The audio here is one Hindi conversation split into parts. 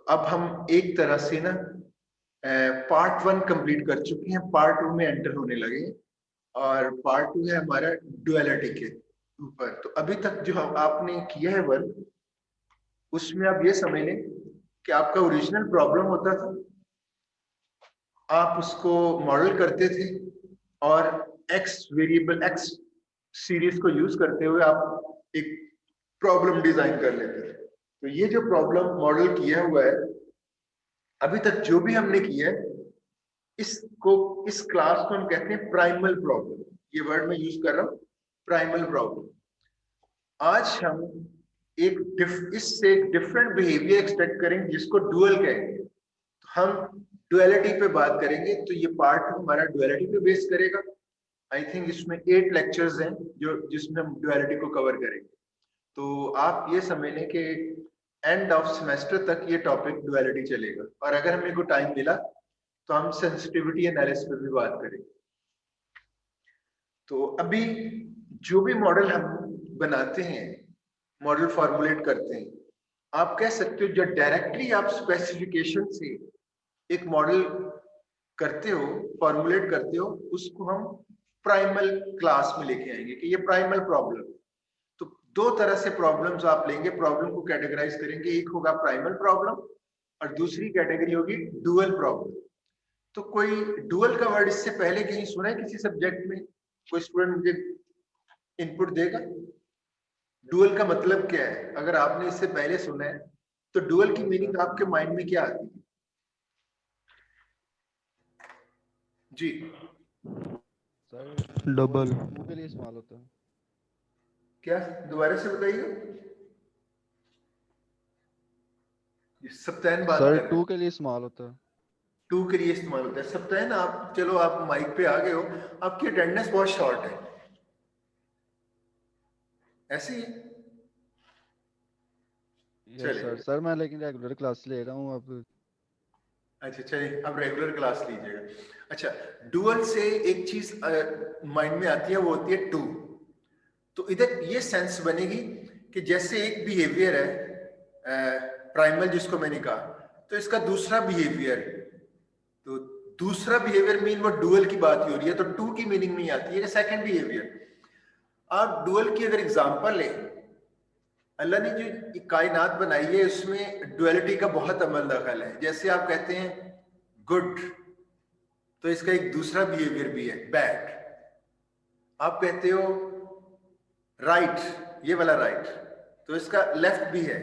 अब हम एक तरह से ना पार्ट 1 कंप्लीट कर चुके हैं, पार्ट 2 में एंटर होने लगे और पार्ट 2 है हमारा डुअलिटी के ऊपर। तो अभी तक जो आपने किया है वर्क, उसमें आप ये समझ लें कि आपका ओरिजिनल प्रॉब्लम होता था, आप उसको मॉडल करते थे और एक्स वेरिएबल एक्स सीरीज को यूज करते हुए आप एक प्रॉब्लम डिजाइन कर लेते थे। तो ये जो प्रॉब्लम मॉडल किया हुआ है अभी तक जो भी हमने किया है, इसको इस क्लास को हम कहते हैं प्राइमल प्रॉब्लम। ये वर्ड मैं यूज कर रहा हूं, प्राइमल प्रॉब्लम। आज हम इससे एक डिफरेंट बिहेवियर एक्सपेक्ट करेंगे जिसको डुअल कहेंगे। तो हम डुअलिटी पे बात करेंगे, तो ये पार्ट हमारा डुअलिटी पे बेस करेगा। आई थिंक इसमें 8 लेक्चर्स हैं जो जिसमें हम डुअलिटी को कवर करेंगे। तो आप ये समझ लें कि एंड ऑफ सेमेस्टर तक ये टॉपिक डुअलिटी चलेगा, और अगर हमें को टाइम मिला तो हम सेंसिटिविटी एनालिसिस पे भी बात करेंगे। तो अभी जो भी मॉडल हम बनाते हैं, मॉडल फॉर्मुलेट करते हैं, आप कह सकते हो जो डायरेक्टली आप स्पेसिफिकेशन से एक मॉडल करते हो, फॉर्मुलेट करते हो, उसको हम प्राइमल क्लास में लेके आएंगे कि ये प्राइमल प्रॉब्लम। तो दो तरह से प्रॉब्लम्स आप लेंगे, प्रॉब्लम को कैटेगराइज करेंगे, एक होगा प्राइमल प्रॉब्लम और दूसरी कैटेगरी होगी डुअल प्रॉब्लम। तो कोई डुअल का वर्ड इससे पहले कहीं सुना है किसी सब्जेक्ट में? कोई स्टूडेंट मुझे इनपुट देगा? डुअल का मतलब क्या है? अगर आपने इससे पहले सुना है तो डुअल की मीनिंग आपके माइंड में क्या आती है? जी सर डबल टू के लिए इस्तेमाल होता है। क्या? दोबारा से बताइए। सप्ताह बात सर कर रहे टू हैं। के लिए इस्तेमाल होता है। टू के लिए इस्तेमाल होता है सप्ताह। आप चलो, आप माइक पे आ गए हो, आपकी अटेंडेंस बहुत शॉर्ट है, ऐसे ही है? Yes sir. चलिए, सर मैं लेकिन रेगुलर क्लास ले रहा हूँ अब। अच्छा चलिए, अब रेगुलर क्लास लीजिएगा। अच्छा, डुअल से एक चीज माइंड में आती है, वो होती है टू। तो इधर ये सेंस बनेगी कि जैसे एक बिहेवियर है प्राइमल जिसको मैंने कहा, तो इसका दूसरा बिहेवियर, तो दूसरा बिहेवियर मीन वो डुअल की बात ही हो रही है, तो टू की मीनिंग नहीं आती है कि सेकंड बिहेवियर। आप डुअल की अगर एग्जांपल लें, अल्लाह ने जो कायनात बनाई है उसमें डुअलिटी का बहुत अमल दखल है। जैसे आप कहते हैं गुड, तो इसका एक दूसरा बिहेवियर भी है बैड। आप कहते हो राइट, ये वाला राइट, तो इसका लेफ्ट भी है।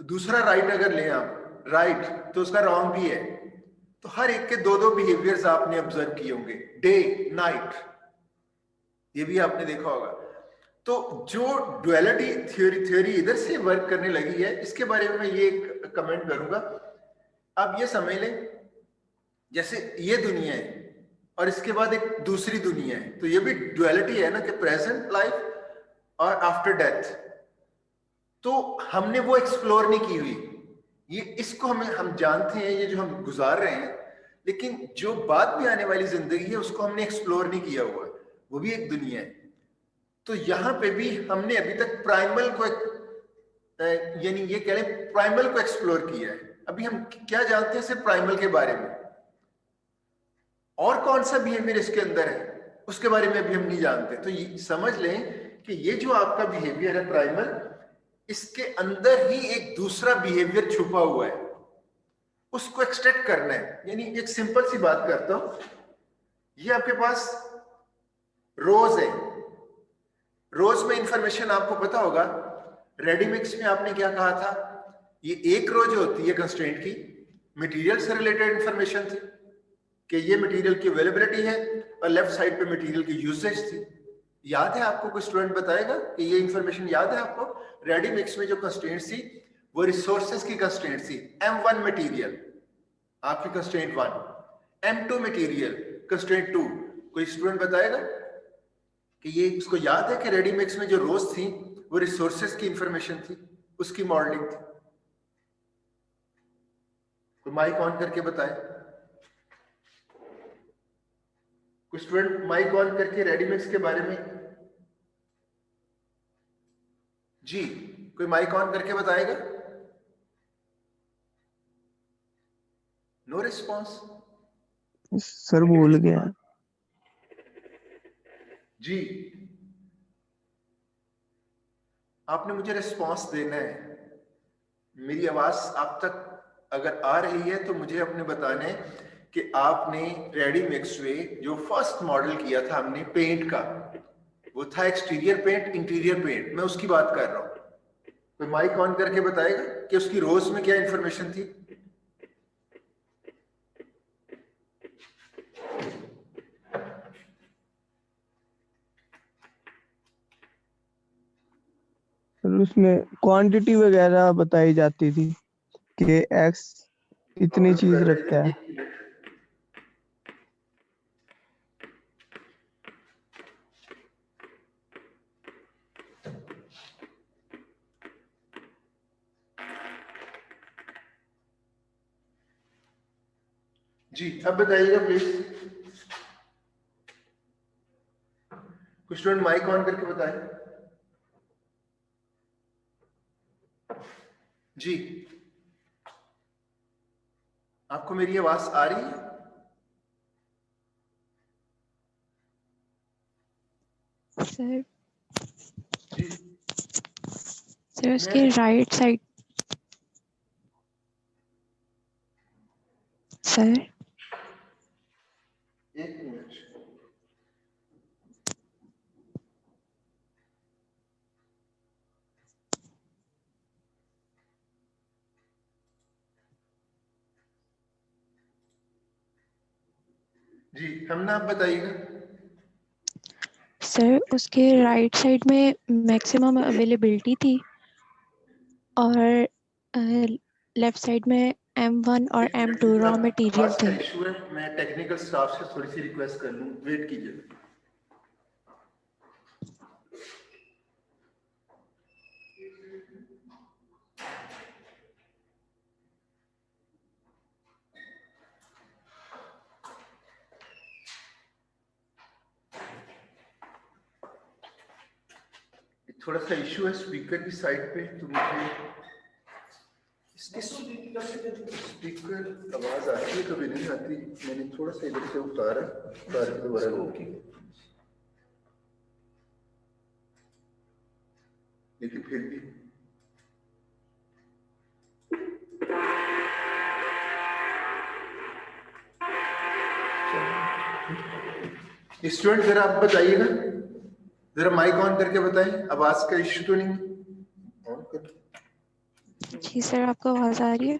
दूसरा राइट अगर लें आप, राइट, तो उसका रॉन्ग भी है। तो हर एक के दो दो बिहेवियर्स आपने ऑब्जर्व किए होंगे, डे नाइट, ये भी आपने देखा होगा। तो जो डुअलिटी थ्योरी इधर से वर्क करने लगी है, इसके बारे में मैं ये कमेंट करूंगा। आप ये समझ लें जैसे ये दुनिया है और इसके बाद एक दूसरी दुनिया है, तो ये भी डुअलिटी है ना कि प्रेजेंट लाइफ और आफ्टर डेथ। तो हमने वो एक्सप्लोर नहीं की हुई, ये इसको हम जानते हैं, ये जो हम गुजार रहे हैं, लेकिन जो बाद में आने वाली जिंदगी है उसको हमने एक्सप्लोर नहीं किया हुआ, वो भी एक दुनिया है। तो यहां पे भी हमने अभी तक प्राइमल को यानी ये कह लें प्राइमल को एक्सप्लोर किया है। अभी हम क्या जानते हैं सिर्फ प्राइमल के बारे में, और कौन सा बिहेवियर इसके अंदर है उसके बारे में अभी हम नहीं जानते। तो ये समझ लें कि ये जो आपका बिहेवियर है प्राइमल, इसके अंदर ही एक दूसरा बिहेवियर छुपा हुआ है, उसको एक्सट्रैक्ट करना है। यानी एक सिंपल सी बात करता हूं, ये आपके पास रोज है, रोज में इंफॉर्मेशन आपको पता होगा, रेडीमिक्स में आपने क्या कहा था, ये एक रो जो होती है कंस्ट्रेंट की, मटेरियल से रिलेटेड इंफॉर्मेशन थी कि ये मटेरियल की अवेलेबिलिटी है, और लेफ्ट साइड पे मटेरियल की यूसेज थी। याद है आपको? कोई स्टूडेंट बताएगा कि ये इंफॉर्मेशन याद है आपको? रेडीमिक्स में जो कंस्ट्रेंट थी वो रिसोर्सेज की कंस्ट्रेंट थी। M1 मटेरियल आपकी कंस्ट्रेंट 1, M2 मटेरियल कंस्ट्रेंट 2। कोई स्टूडेंट बताएगा कि ये इसको याद है कि रेडीमिक्स में जो रोज थी वो रिसोर्सेज की इंफॉर्मेशन थी, उसकी मॉडलिंग थी? तो माइक ऑन करके बताए, कुछ स्टूडेंट माइक ऑन करके रेडीमिक्स के बारे में, जी कोई माइक ऑन करके बताएगा? No response. सर भूल गया। जी आपने मुझे रिस्पॉन्स देना है। मेरी आवाज आप तक अगर आ रही है तो मुझे अपने बताने कि आपने रेडी मिक्स वे जो फर्स्ट मॉडल किया था हमने पेंट का, वो था एक्सटीरियर पेंट इंटीरियर पेंट, मैं उसकी बात कर रहा हूं। कोई माइक ऑन करके बताएगा कि उसकी रोज में क्या इंफॉर्मेशन थी? सर उसमें क्वांटिटी वगैरह बताई जाती थी कि एक्स इतनी चीज रखता है। जी अब बताइएगा प्लीज, कुछ स्टूडेंट माइक ऑन करके बताएं। जी आपको मेरी आवाज आ रही है? सर जी सर उसके राइट साइड सर एक मिनट। जी हम ना, आप बताइएगा। सर उसके राइट साइड में मैक्सिमम अवेलेबिलिटी थी और लेफ्ट साइड में M1 और M2 रॉ मटेरियल थे। इशू है, मैं टेक्निकल स्टाफ से थोड़ी सी रिक्वेस्ट कर लूं, वेट कीजिए। थोड़ा सा इशू है स्पीकर की साइड पे, तो मुझे इसके स्पीकर आवाज आती है कभी नहीं आती। मैंने थोड़ा सा इधर से उतार के दोबारा लेकिन फिर भी स्टूडेंट जरा आप बताइएगा, जरा माइक ऑन करके बताएं, आवाज का इश्यू तो नहीं? ऑन कर। जी सर आपको आवाज आ रही है?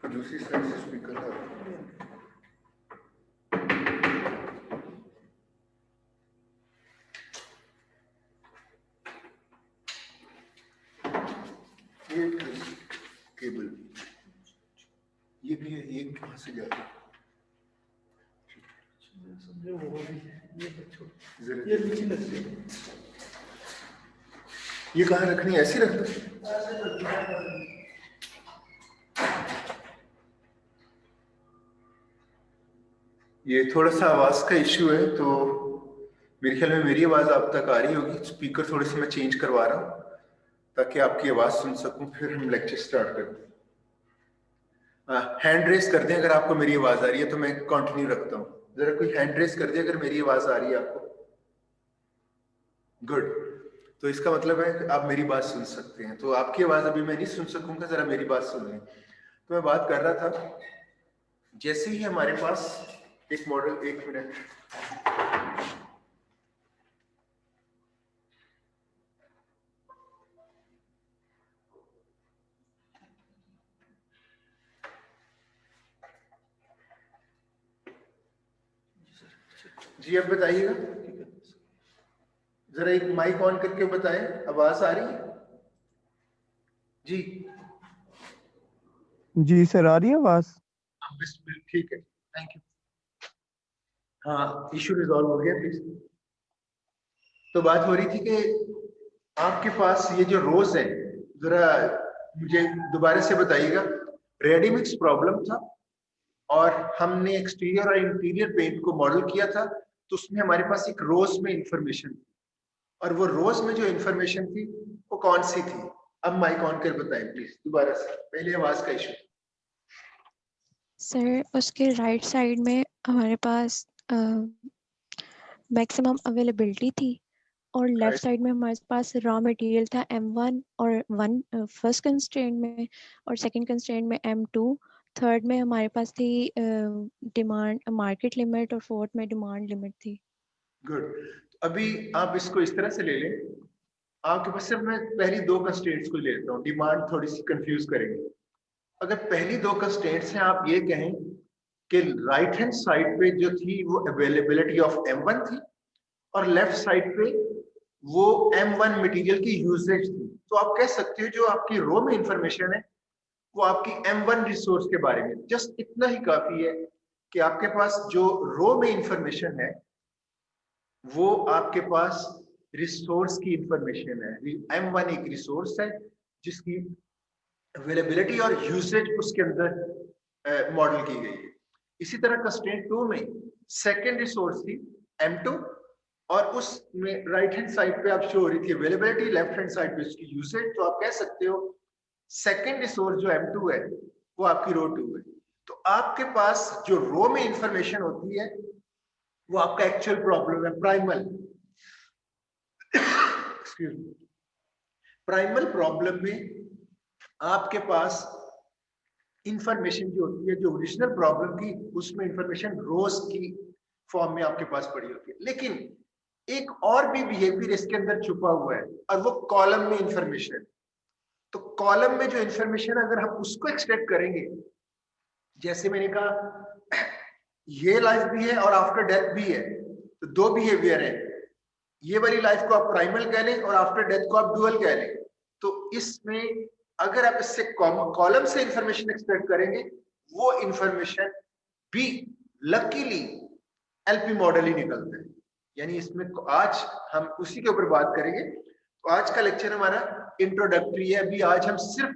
दूसरी साइड से स्पीकर आ रहा है। ये केबल ये भी है, ये कहां से जा रहा है? ये कहाँ रखनी है? ऐसी रख दो। ये थोड़ा सा आवाज का इश्यू है, तो मेरे ख्याल में मेरी आवाज आप तक आ रही होगी। स्पीकर थोड़े से मैं चेंज करवा रहा हूँ ताकि आपकी आवाज सुन सकूं, फिर हम लेक्चर स्टार्ट करें। हैंड रेस कर दें अगर आपको मेरी आवाज आ रही है, तो मैं कंटिन्यू रखता हूँ। जरा कोई हैंड रेस कर दे अगर मेरी आवाज आ रही है आपको। गुड, तो इसका मतलब है कि आप मेरी बात सुन सकते हैं। तो आपकी आवाज अभी मैं नहीं सुन सकूंगा, जरा मेरी बात सुन लें। तो मैं बात कर रहा था, जैसे ही हमारे पास एक मॉडल, एक मिनट, जी अब बताइएगा, जरा एक माइक ऑन करके बताएं, आवाज आ रही है? जी जी सर आ रही है आवाज? ठीक है, थैंक यू। हाँ इशू रिजॉल्व हो गया प्लीज। तो बात हो रही थी कि आपके पास ये जो रोज है, जरा मुझे दोबारा से बताइएगा। रेडीमिक्स प्रॉब्लम था और हमने एक्सटीरियर और इंटीरियर पेंट को मॉडल किया था तो उसमें हमारे पास एक रोज में इंफॉर्मेशन थी, और वो रोज में जो इंफॉर्मेशन थी वो कौन सी थी? अब माइक ऑन कर बताएं प्लीज दोबारा से, पहले आवाज का इशू। सर उसके राइट साइड में हमारे पास मैक्सिमम अवेलेबिलिटी थी, और लेफ्ट साइड में हमारे पास रॉ मटेरियल था M1 और 1 फर्स्ट कंस्ट्रेंट में, और सेकंड कंस्ट्रेंट में M2, थर्ड में हमारे पास थी डिमांड मार्केट लिमिट, और फोर्थ में डिमांड लिमिट थी। गुड। अभी आप इसको इस तरह से ले लें, आपके पास सिर्फ मैं पहली दो कंस्ट्रेंट्स को ले लेता हूँ, डिमांड थोड़ी सी कंफ्यूज करेंगे। अगर पहली दो कंस्ट्रेंट्स हैं, आप ये कहें कि राइट हैंड साइड पे जो थी वो अवेलेबिलिटी ऑफ M1 थी, और लेफ्ट साइड पे वो M1 मटेरियल की यूजेज थी, तो आप कह सकते हो जो आपकी रो में इंफॉर्मेशन है वो आपकी M1 रिसोर्स के बारे में। जस्ट इतना ही काफी है कि आपके पास जो रो में इंफॉर्मेशन है वो आपके पास रिसोर्स की इंफॉर्मेशन है। M1 एक रिसोर्स है जिसकी अवेलेबिलिटी और यूसेज उसके अंदर मॉडल की गई है। इसी तरह कंस्ट्रेंट 2 में सेकंड रिसोर्स थी M2, और उसमें राइट हैंड साइड पे आप शो हो रही थी अवेलेबिलिटी, लेफ्ट हैंड साइड पे उसकी यूसेज। तो आप कह सकते हो सेकंड रिसोर्स जो M2 है वो आपकी रो 2 है। तो आपके पास जो रो में इंफॉर्मेशन होती है वो आपका एक्चुअल प्रॉब्लम है, primal. Excuse me. Primal problem में आपके पास इंफॉर्मेशन जो होती है, जो ओरिजिनल प्रॉब्लम की, उसमें इंफॉर्मेशन रोज की फॉर्म में आपके पास पड़ी होती है। लेकिन एक और भी बिहेवियर इसके अंदर छुपा हुआ है, और वो कॉलम में इंफॉर्मेशन। तो कॉलम में जो इंफॉर्मेशन अगर हम उसको एक्सट्रैक्ट करेंगे, जैसे मैंने कहा ये लाइफ भी है और आफ्टर डेथ भी है, तो दो बिहेवियर है। ये वाली लाइफ को आप प्राइमल कह लें और आफ्टर डेथ को आप डुअल कह लें। तो इसमें अगर आप इससे कॉलम से इंफॉर्मेशन एक्सट्रैक्ट करेंगे, वो इंफॉर्मेशन भी लकीली एलपी मॉडल ही निकलता है। यानी इसमें आज हम उसी के ऊपर बात करेंगे। तो आज का लेक्चर हमारा इंट्रोडक्टरी है। अभी आज हम सिर्फ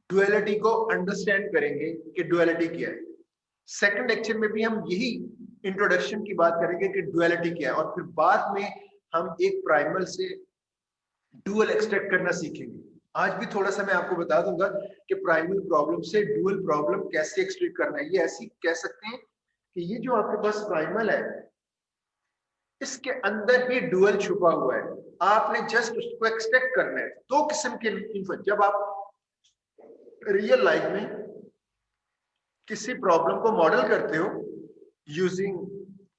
डुअलिटी को अंडरस्टैंड करेंगे कि डुअलिटी क्या है। सेकंड लेक्चर में भी हम यही इंट्रोडक्शन की बात करेंगे कि डुअलिटी क्या है, और फिर बाद में हम एक प्राइमल से डुअल एक्सट्रैक्ट करना सीखेंगे। आज भी थोड़ा सा मैं आपको बता दूंगा कि प्राइमल प्रॉब्लम से डुअल प्रॉब्लम कैसे एक्सट्रैक्ट करना है। ये ऐसी कह सकते हैं कि ये जो आपके पास प्राइमल है, इसके अंदर ही डुअल छुपा हुआ है। आपने जस्ट उसको एक्सट्रैक्ट करना है। दो किस्म के इन्फो, जब आप रियल लाइफ में किसी प्रॉब्लम को मॉडल करते हो यूजिंग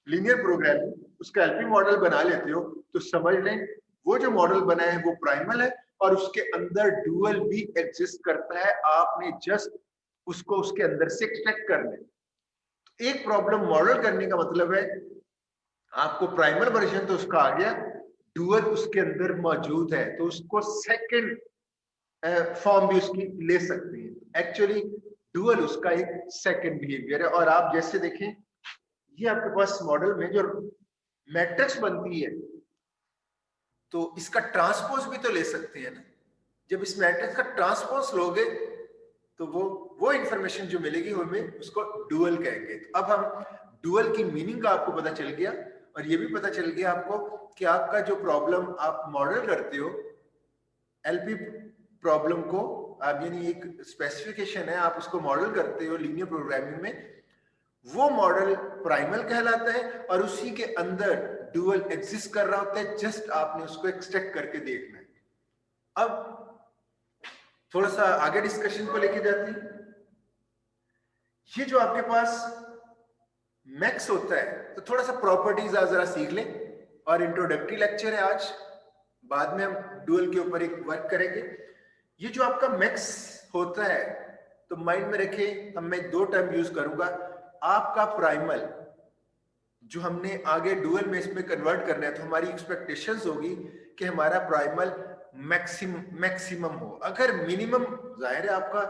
लीनियर प्रोग्रामिंग, उसका एलपी मॉडल बना लेते हो, तो समझ लें वो जो मॉडल बना है वो प्राइमल है, और उसके अंदर डुअल भी एग्जिस्ट करता है। आपने जस्ट उसको उसके अंदर से एक्सट्रैक्ट करना है। तो एक प्रॉब्लम मॉडल करने का मतलब है आपको प्राइमल वर्जन तो उसका आ गया, डुअल उसके अंदर मौजूद है, तो उसको सेकंड फॉर्म भी उसकी ले सकते हैं। एक्चुअली डुअल उसका एक सेकंड बिहेवियर है। और आप जैसे देखें, ये आपके पास मॉडल में जो मैट्रिक्स बनती है, तो इसका ट्रांसपोज भी तो ले सकते हैं ना। जब इस मैट्रिक्स का ट्रांसपोज लोगे तो वो इंफॉर्मेशन जो मिलेगी वो हमें उसको डुअल कहेंगे। तो अब हम डुअल की मीनिंग का आपको पता चल गया, और ये भी पता चल गया आपको कि आपका जो प्रॉब्लम आप मॉडल करते हो एलपी प्रॉब्लम को, आप यानी एक स्पेसिफिकेशन है, आप उसको मॉडल करते हो लीनियर प्रोग्रामिंग में, वो मॉडल प्राइमल कहलाता है, और उसी के अंदर डुअल एग्जिस्ट कर रहा होता है। जस्ट आपने उसको एक्सट्रैक्ट करके देखना है। अब थोड़ा सा आगे डिस्कशन को लेके जाते हैं। ये जो आपके पास मैक्स होता है, तो थोड़ा सा प्रॉपर्टीज आज जरा सीख लें, और इंट्रोडक्टरी लेक्चर है आज, बाद में हम डुअल के ऊपर एक वर्क करेंगे। ये जो आपका मैक्स होता है, तो माइंड में रखें, अब मैं दो टर्म यूज करूंगा। आपका प्राइमल जो हमने आगे डुअल में इसमें कन्वर्ट करना है, तो हमारी एक्सपेक्टेशंस होगी कि हमारा प्राइमल मैक्सिमम हो। अगर मिनिमम, जाहिर है आपका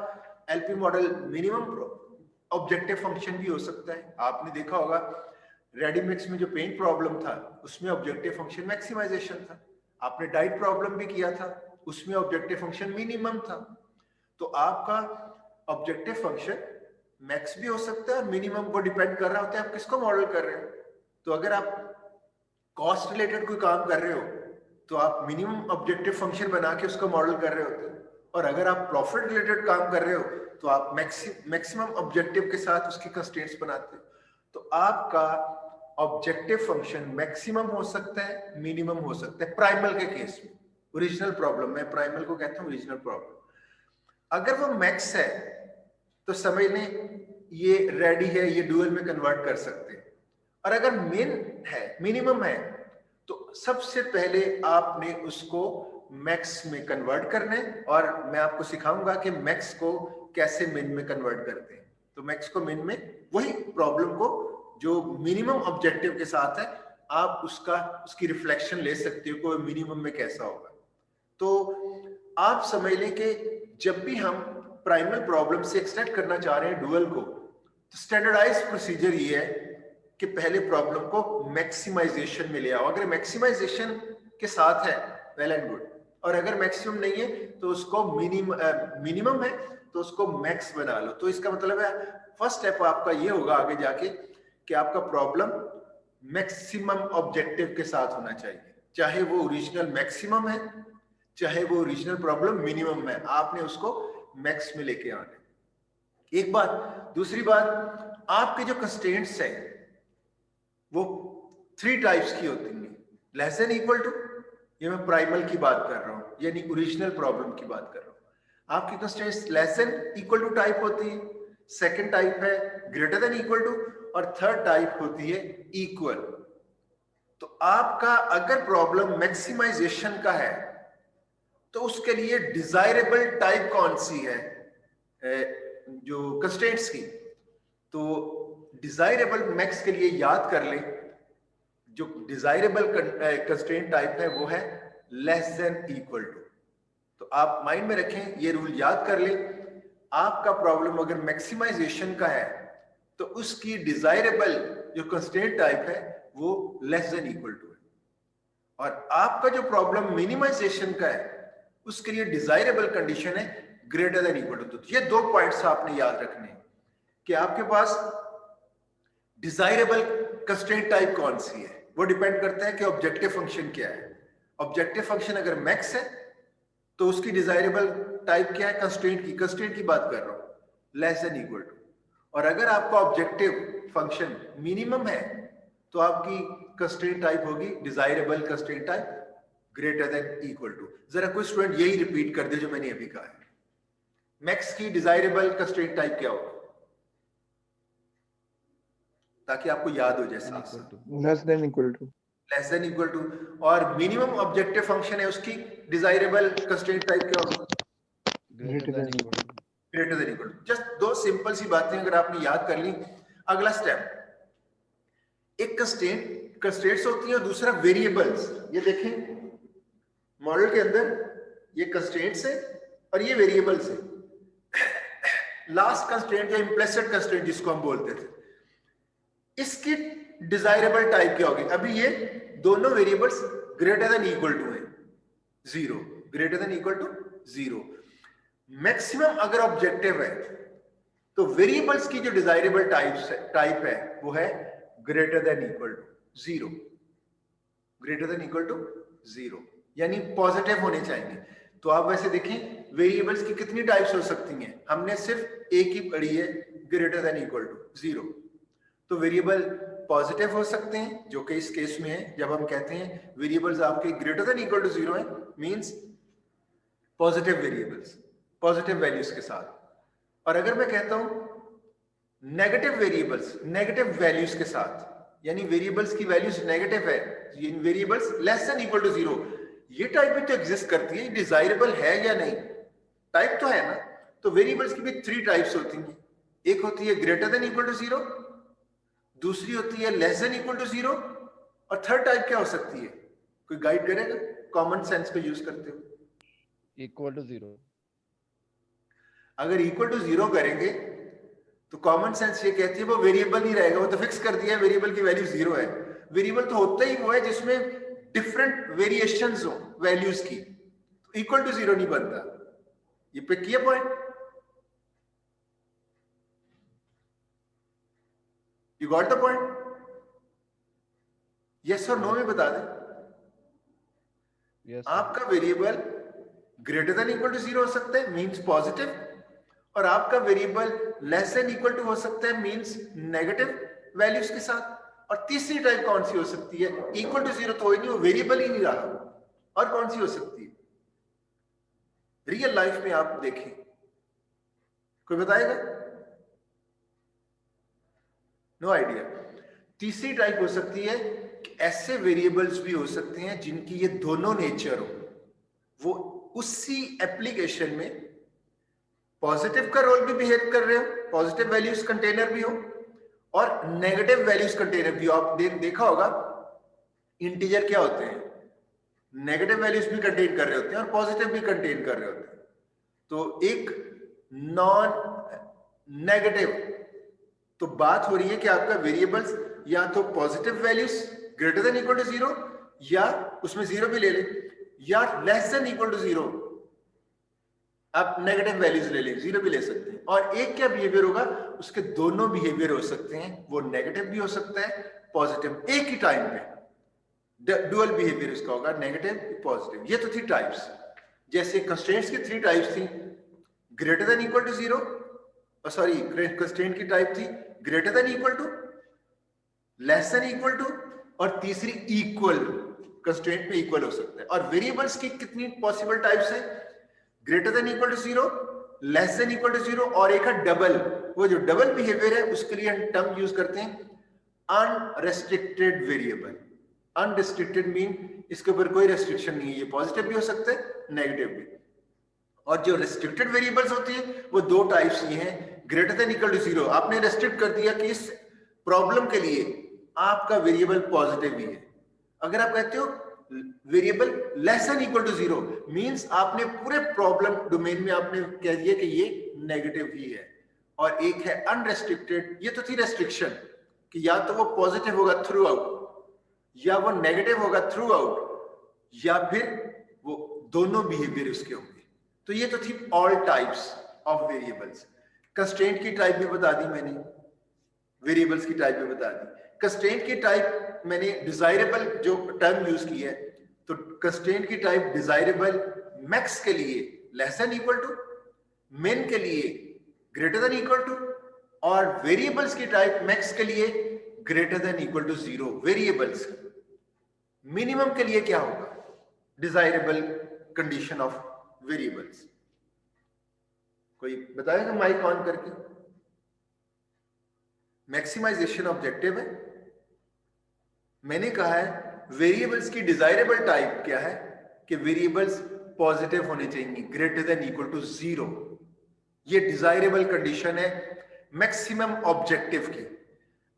LP model minimum objective function भी हो सकता है। आपने देखा होगा रेडीमिक्स में जो पेन प्रॉब्लम था, उसमें ऑब्जेक्टिव फंक्शन मैक्सिमाइजेशन था। आपने डाइट प्रॉब्लम भी किया था, उसमें ऑब्जेक्टिव फंक्शन मिनिमम था। तो आपका ऑब्जेक्टिव फंक्शन मैक्स भी हो सकता है और मिनिमम, वो डिपेंड कर रहा होता है आप किसको मॉडल कर रहे हो। तो अगर आप कॉस्ट रिलेटेड कोई काम कर रहे हो तो आप मिनिमम ऑब्जेक्टिव फंक्शन बना के उसका मॉडल कर रहे होते हो, और अगर आप प्रॉफिट रिलेटेड काम कर रहे हो तो आप मैक्सिमम ऑब्जेक्टिव के साथ उसकी कंस्ट्रेंट्स बनाते हो। तो आपका ऑब्जेक्टिव फंक्शन मैक्सिमम हो सकता है, मिनिमम हो सकता है प्राइमल के केस में। ओरिजिनल प्रॉब्लम, मैं प्राइमल को कहता हूँ ओरिजिनल प्रॉब्लम। अगर वो मैक्स है तो समझ लें ये रेडी है, ये डुअल में कन्वर्ट कर सकते हैं। और अगर मिन है, मिनिमम है, तो सबसे पहले आपने उसको मैक्स में कन्वर्ट करना है, और मैं आपको सिखाऊंगा कि मैक्स को कैसे मिन में कन्वर्ट करते हैं। तो मैक्स को मिन में, वही प्रॉब्लम को जो मिनिमम ऑब्जेक्टिव के साथ है, आप उसकी रिफ्लेक्शन ले सकते हो कि मिनिमम में कैसा होगा। तो आप समझ लें कि जब भी हम प्राइमल प्रॉब्लम से एक्सट्रैक्ट करना चाह रहे हैं डुअल को, तो स्टैंडर्डाइज प्रोसीजर ये है कि पहले प्रॉब्लम को मैक्सिमाइजेशन में ले आओ। अगर मैक्सिमाइजेशन के साथ है वेल एंड गुड, और अगर मैक्सिमम नहीं है तो उसको मिनिमम है तो उसको मैक्स बना लो। तो इसका मतलब है फर्स्ट स्टेप आपका ये होगा आगे जाके कि आपका प्रॉब्लम मैक्सिमम ऑब्जेक्टिव के साथ होना चाहिए, चाहे वो ओरिजिनल मैक्सिमम है, चाहे वो ओरिजिनल प्रॉब्लम मिनिमम है, आपने उसको मैक्स में लेके आना है। एक बात। दूसरी बात, आपके जो कंस्ट्रेंट्स हैं वो 3 टाइप्स की होती हैं। लेस देन इक्वल टू, ये मैं प्राइमल की बात कर रहा हूं, यानी ओरिजिनल प्रॉब्लम की बात कर रहा हूं। आपकी constraints less than equal to type होती है, सेकंड टाइप है ग्रेटर देन इक्वल टू, और थर्ड टाइप होती है इक्वल। तो आपका अगर प्रॉब्लम मैक्सिमाइजेशन का है तो उसके लिए डिजायरेबल टाइप कौन सी है जो कंस्ट्रेंट्स की? तो डिजायरेबल मैक्स के लिए याद कर ले, जो डिजायरेबल कंस्ट्रेंट टाइप है वो है लेस देन इक्वल टू। तो आप माइंड में रखें, ये रूल याद कर ले। आपका प्रॉब्लम अगर मैक्सिमाइजेशन का है तो उसकी डिजायरेबल जो कंस्ट्रेंट टाइप है वो लेस देन इक्वल टू है, और आपका जो प्रॉब्लम मिनिमाइजेशन का है उसके लिए डिजायरेबल कंडीशन है ग्रेटर देन इक्वल टू। तो ये 2 पॉइंट्स आपने याद रखने हैं कि आपके पास डिजायरेबल कंस्ट्रेंट टाइप कौन सी है, वो डिपेंड करता है कि ऑब्जेक्टिव फंक्शन क्या है। ऑब्जेक्टिव फंक्शन अगर मैक्स है तो उसकी डिजायरेबल टाइप क्या है? कंस्ट्रेंट की बात कर रहा हूं, लेस देन इक्वल टू। और अगर आपका ऑब्जेक्टिव फंक्शन मिनिमम है तो आपकी कंस्ट्रेंट टाइप होगी desirable constraint type greater than equal to. जरा कोई स्टूडेंट यही रिपीट कर दे जो मैंने अभी कहा है, मैक्स की डिजायरेबल कंस्ट्रेंट टाइप क्या होगा, ताकि आपको याद हो जाए साथ साथ। Less than equal to. Less than equal to. और मिनिमम ऑब्जेक्टिव फंक्शन है, उसकी डिजायरेबल कंस्ट्रेंट टाइप क्या होगा? Greater than equal to. Greater than equal to. Just 2 simple सी बातें अगर आपने याद कर ली। अगला स्टेप, एक कंस्ट्रेंट्स होती है और दूसरा वेरिएबल्स। ये देखें मॉडल के अंदर ये कंस्ट्रेंट्स है और ये वेरिएबल्स है। लास्ट कंस्ट्रेंट या इम्प्लिसिट कंस्ट्रेंट जिसको हम बोलते थे, इसकी डिजायरेबल टाइप क्या होगी? अभी ये दोनों variables greater than equal to है 0, greater than equal to 0। Maximum अगर ऑब्जेक्टिव है तो वेरिएबल्स की जो डिजायरेबल टाइप है वो है greater than equal to 0, greater than equal to 0, यानी पॉजिटिव होने चाहिए। तो आप वैसे देखें वेरिएबल्स की कितनी टाइप्स हो सकती हैं, हमने सिर्फ एक ही पढ़ी है, ग्रेटर देन इक्वल टू 0। तो वेरिएबल पॉजिटिव हो सकते हैं, जो कि इस केस में है। जब हम कहते हैं वेरिएबल्स आपके ग्रेटर देन इक्वल टू 0 है, means positive variables, positive values के साथ। और अगर मैं कहता हूं नेगेटिव वेरिएबल्स नेगेटिव वैल्यूज के साथ, यानी वेरिएबल्स की वैल्यूज नेगेटिव है, variables less than equal to 0, ये टाइप भी तो एग्जिस्ट करती है, डिजायरेबल है या नहीं? टाइप तो है ना। तो वेरिएबल्स की भी 3 टाइप्स होती हैं। एक होती है ग्रेटर देन इक्वल टू 0, दूसरी होती है लेस देन इक्वल टू 0, और थर्ड टाइप क्या हो सकती है? कोई गाइड करेगा कॉमन सेंस को यूज करते हुए? Equal to 0। अगर इक्वल टू 0 करेंगे तो कॉमन सेंस ये कहती है वो वेरिएबल नहीं रहेगा, वो तो फिक्स कर दिया है वेरिएबल की वैल्यू 0 है। वेरिएबल तो होता ही वो है जिसमें डिफरेंट वेरिएशंस हो वैल्यूज की, तो इक्वल टू 0 नहीं बनता। ये पे किया point, you got the point? Yes और नो में बता दें। यस आपका variable greater than equal to 0 हो सकता है, मींस पॉजिटिव, और आपका variable less than equal to हो सकता है, मींस नेगेटिव वैल्यूज के साथ। और तीसरी टाइप कौन सी हो सकती है? इक्वल टू 0 तो ही नहीं, वो वेरिएबल ही नहीं रहा। और कौन सी हो सकती है? रियल लाइफ में आप देखें, कोई बताएगा? No idea. तीसरी टाइप हो सकती है कि ऐसे वेरिएबल्स भी हो सकते हैं जिनकी ये दोनों नेचर हो, वो उसी एप्लीकेशन में पॉजिटिव का रोल भी बिहेव कर रहे हो, पॉजिटिव वैल्यूज कंटेनर भी हो, और नेगेटिव वैल्यूज कंटेनर भी हो। आप देखा होगा इंटीजर क्या होते हैं, नेगेटिव वैल्यूज भी कंटेन कर रहे होते हैं और पॉजिटिव भी कंटेन कर रहे होते हैं। तो एक नॉन नेगेटिव, तो बात हो रही है कि आपका वेरिएबल्स या तो positive values greater than equal to 0, या उसमें 0 भी ले ले, या लेस देन इक्वल टू 0 आप नेगेटिव वैल्यूज ले लें, 0 भी ले सकते हैं। और एक क्या बिहेवियर होगा, उसके दोनों बिहेवियर हो सकते हैं, वो नेगेटिव भी हो सकता है, पॉजिटिव, एक ही टाइम पे डुअल बिहेवियर इसका होगा, नेगेटिव पॉजिटिव। ये तो थी टाइप्स। जैसे कंस्ट्रेंट्स की 3 टाइप्स थी, greater than equal to 0, sorry constraint की टाइप थी greater than equal to, less than equal to, और तीसरी इक्वल, कंस्ट्रेंट में इक्वल हो सकता है। और वेरिएबल्स की कितनी पॉसिबल टाइप्स हैं? Greater than equal to 0, less than equal to 0, और एक है डबल। वो जो डबल बिहेवियर है उसके लिए हम टर्म यूज करते हैं अनरेस्ट्रिक्टेड वेरिएबल। अनरिस्ट्रिक्टेड मीन इसके ऊपर कोई रेस्ट्रिक्शन नहीं है, ये पॉजिटिव भी हो सकते हैं, नेगेटिव भी। और जो रेस्ट्रिक्टेड वेरिएबल्स होती है वो 2 टाइप्स ये हैं, ग्रेटर देन इक्वल टू 0, आपने रेस्ट्रिक्ट कर दिया कि इस प्रॉब्लम के लिए आपका वेरिएबल पॉजिटिव ही है। अगर आप कहते हो variable less than equal to 0, means आपने पूरे प्रॉब्लम डोमेन में आपने कह दिया कि ये नेगेटिव ही है। और एक है अनरेस्ट्रिक्टेड, ये तो थी रेस्ट्रिक्शन कि या तो वो पॉजिटिव होगा थ्रू आउट, या वो नेगेटिव होगा थ्रू आउट, या फिर वो दोनों बिहेवियर उसके होंगे। तो ये तो थी all types of variables. Constraint की टाइप भी बता दी मैंने, वेरिएबल्स की टाइप भी बता दी। कंस्ट्रेंट की टाइप मैंने डिजायरेबल जो टर्म यूज की है, तो कंस्ट्रेंट की टाइप डिजायरेबल मैक्स के लिए less than equal to, min के लिए ग्रेटर देन इक्वल टू, और वेरिएबल्स की टाइप मैक्स के लिए greater than equal to 0। Variables minimum के लिए क्या होगा? Desirable condition of variables. कोई बताएगा माइक ऑन करके? मैक्सिमाइजेशन ऑब्जेक्टिव है। मैंने कहा है वेरिएबल्स की डिजायरेबल टाइप क्या है कि वेरिएबल्स पॉजिटिव होने चाहिए, ग्रेटर देन इक्वल टू 0। ये डिजायरेबल कंडीशन है मैक्सिमम ऑब्जेक्टिव की।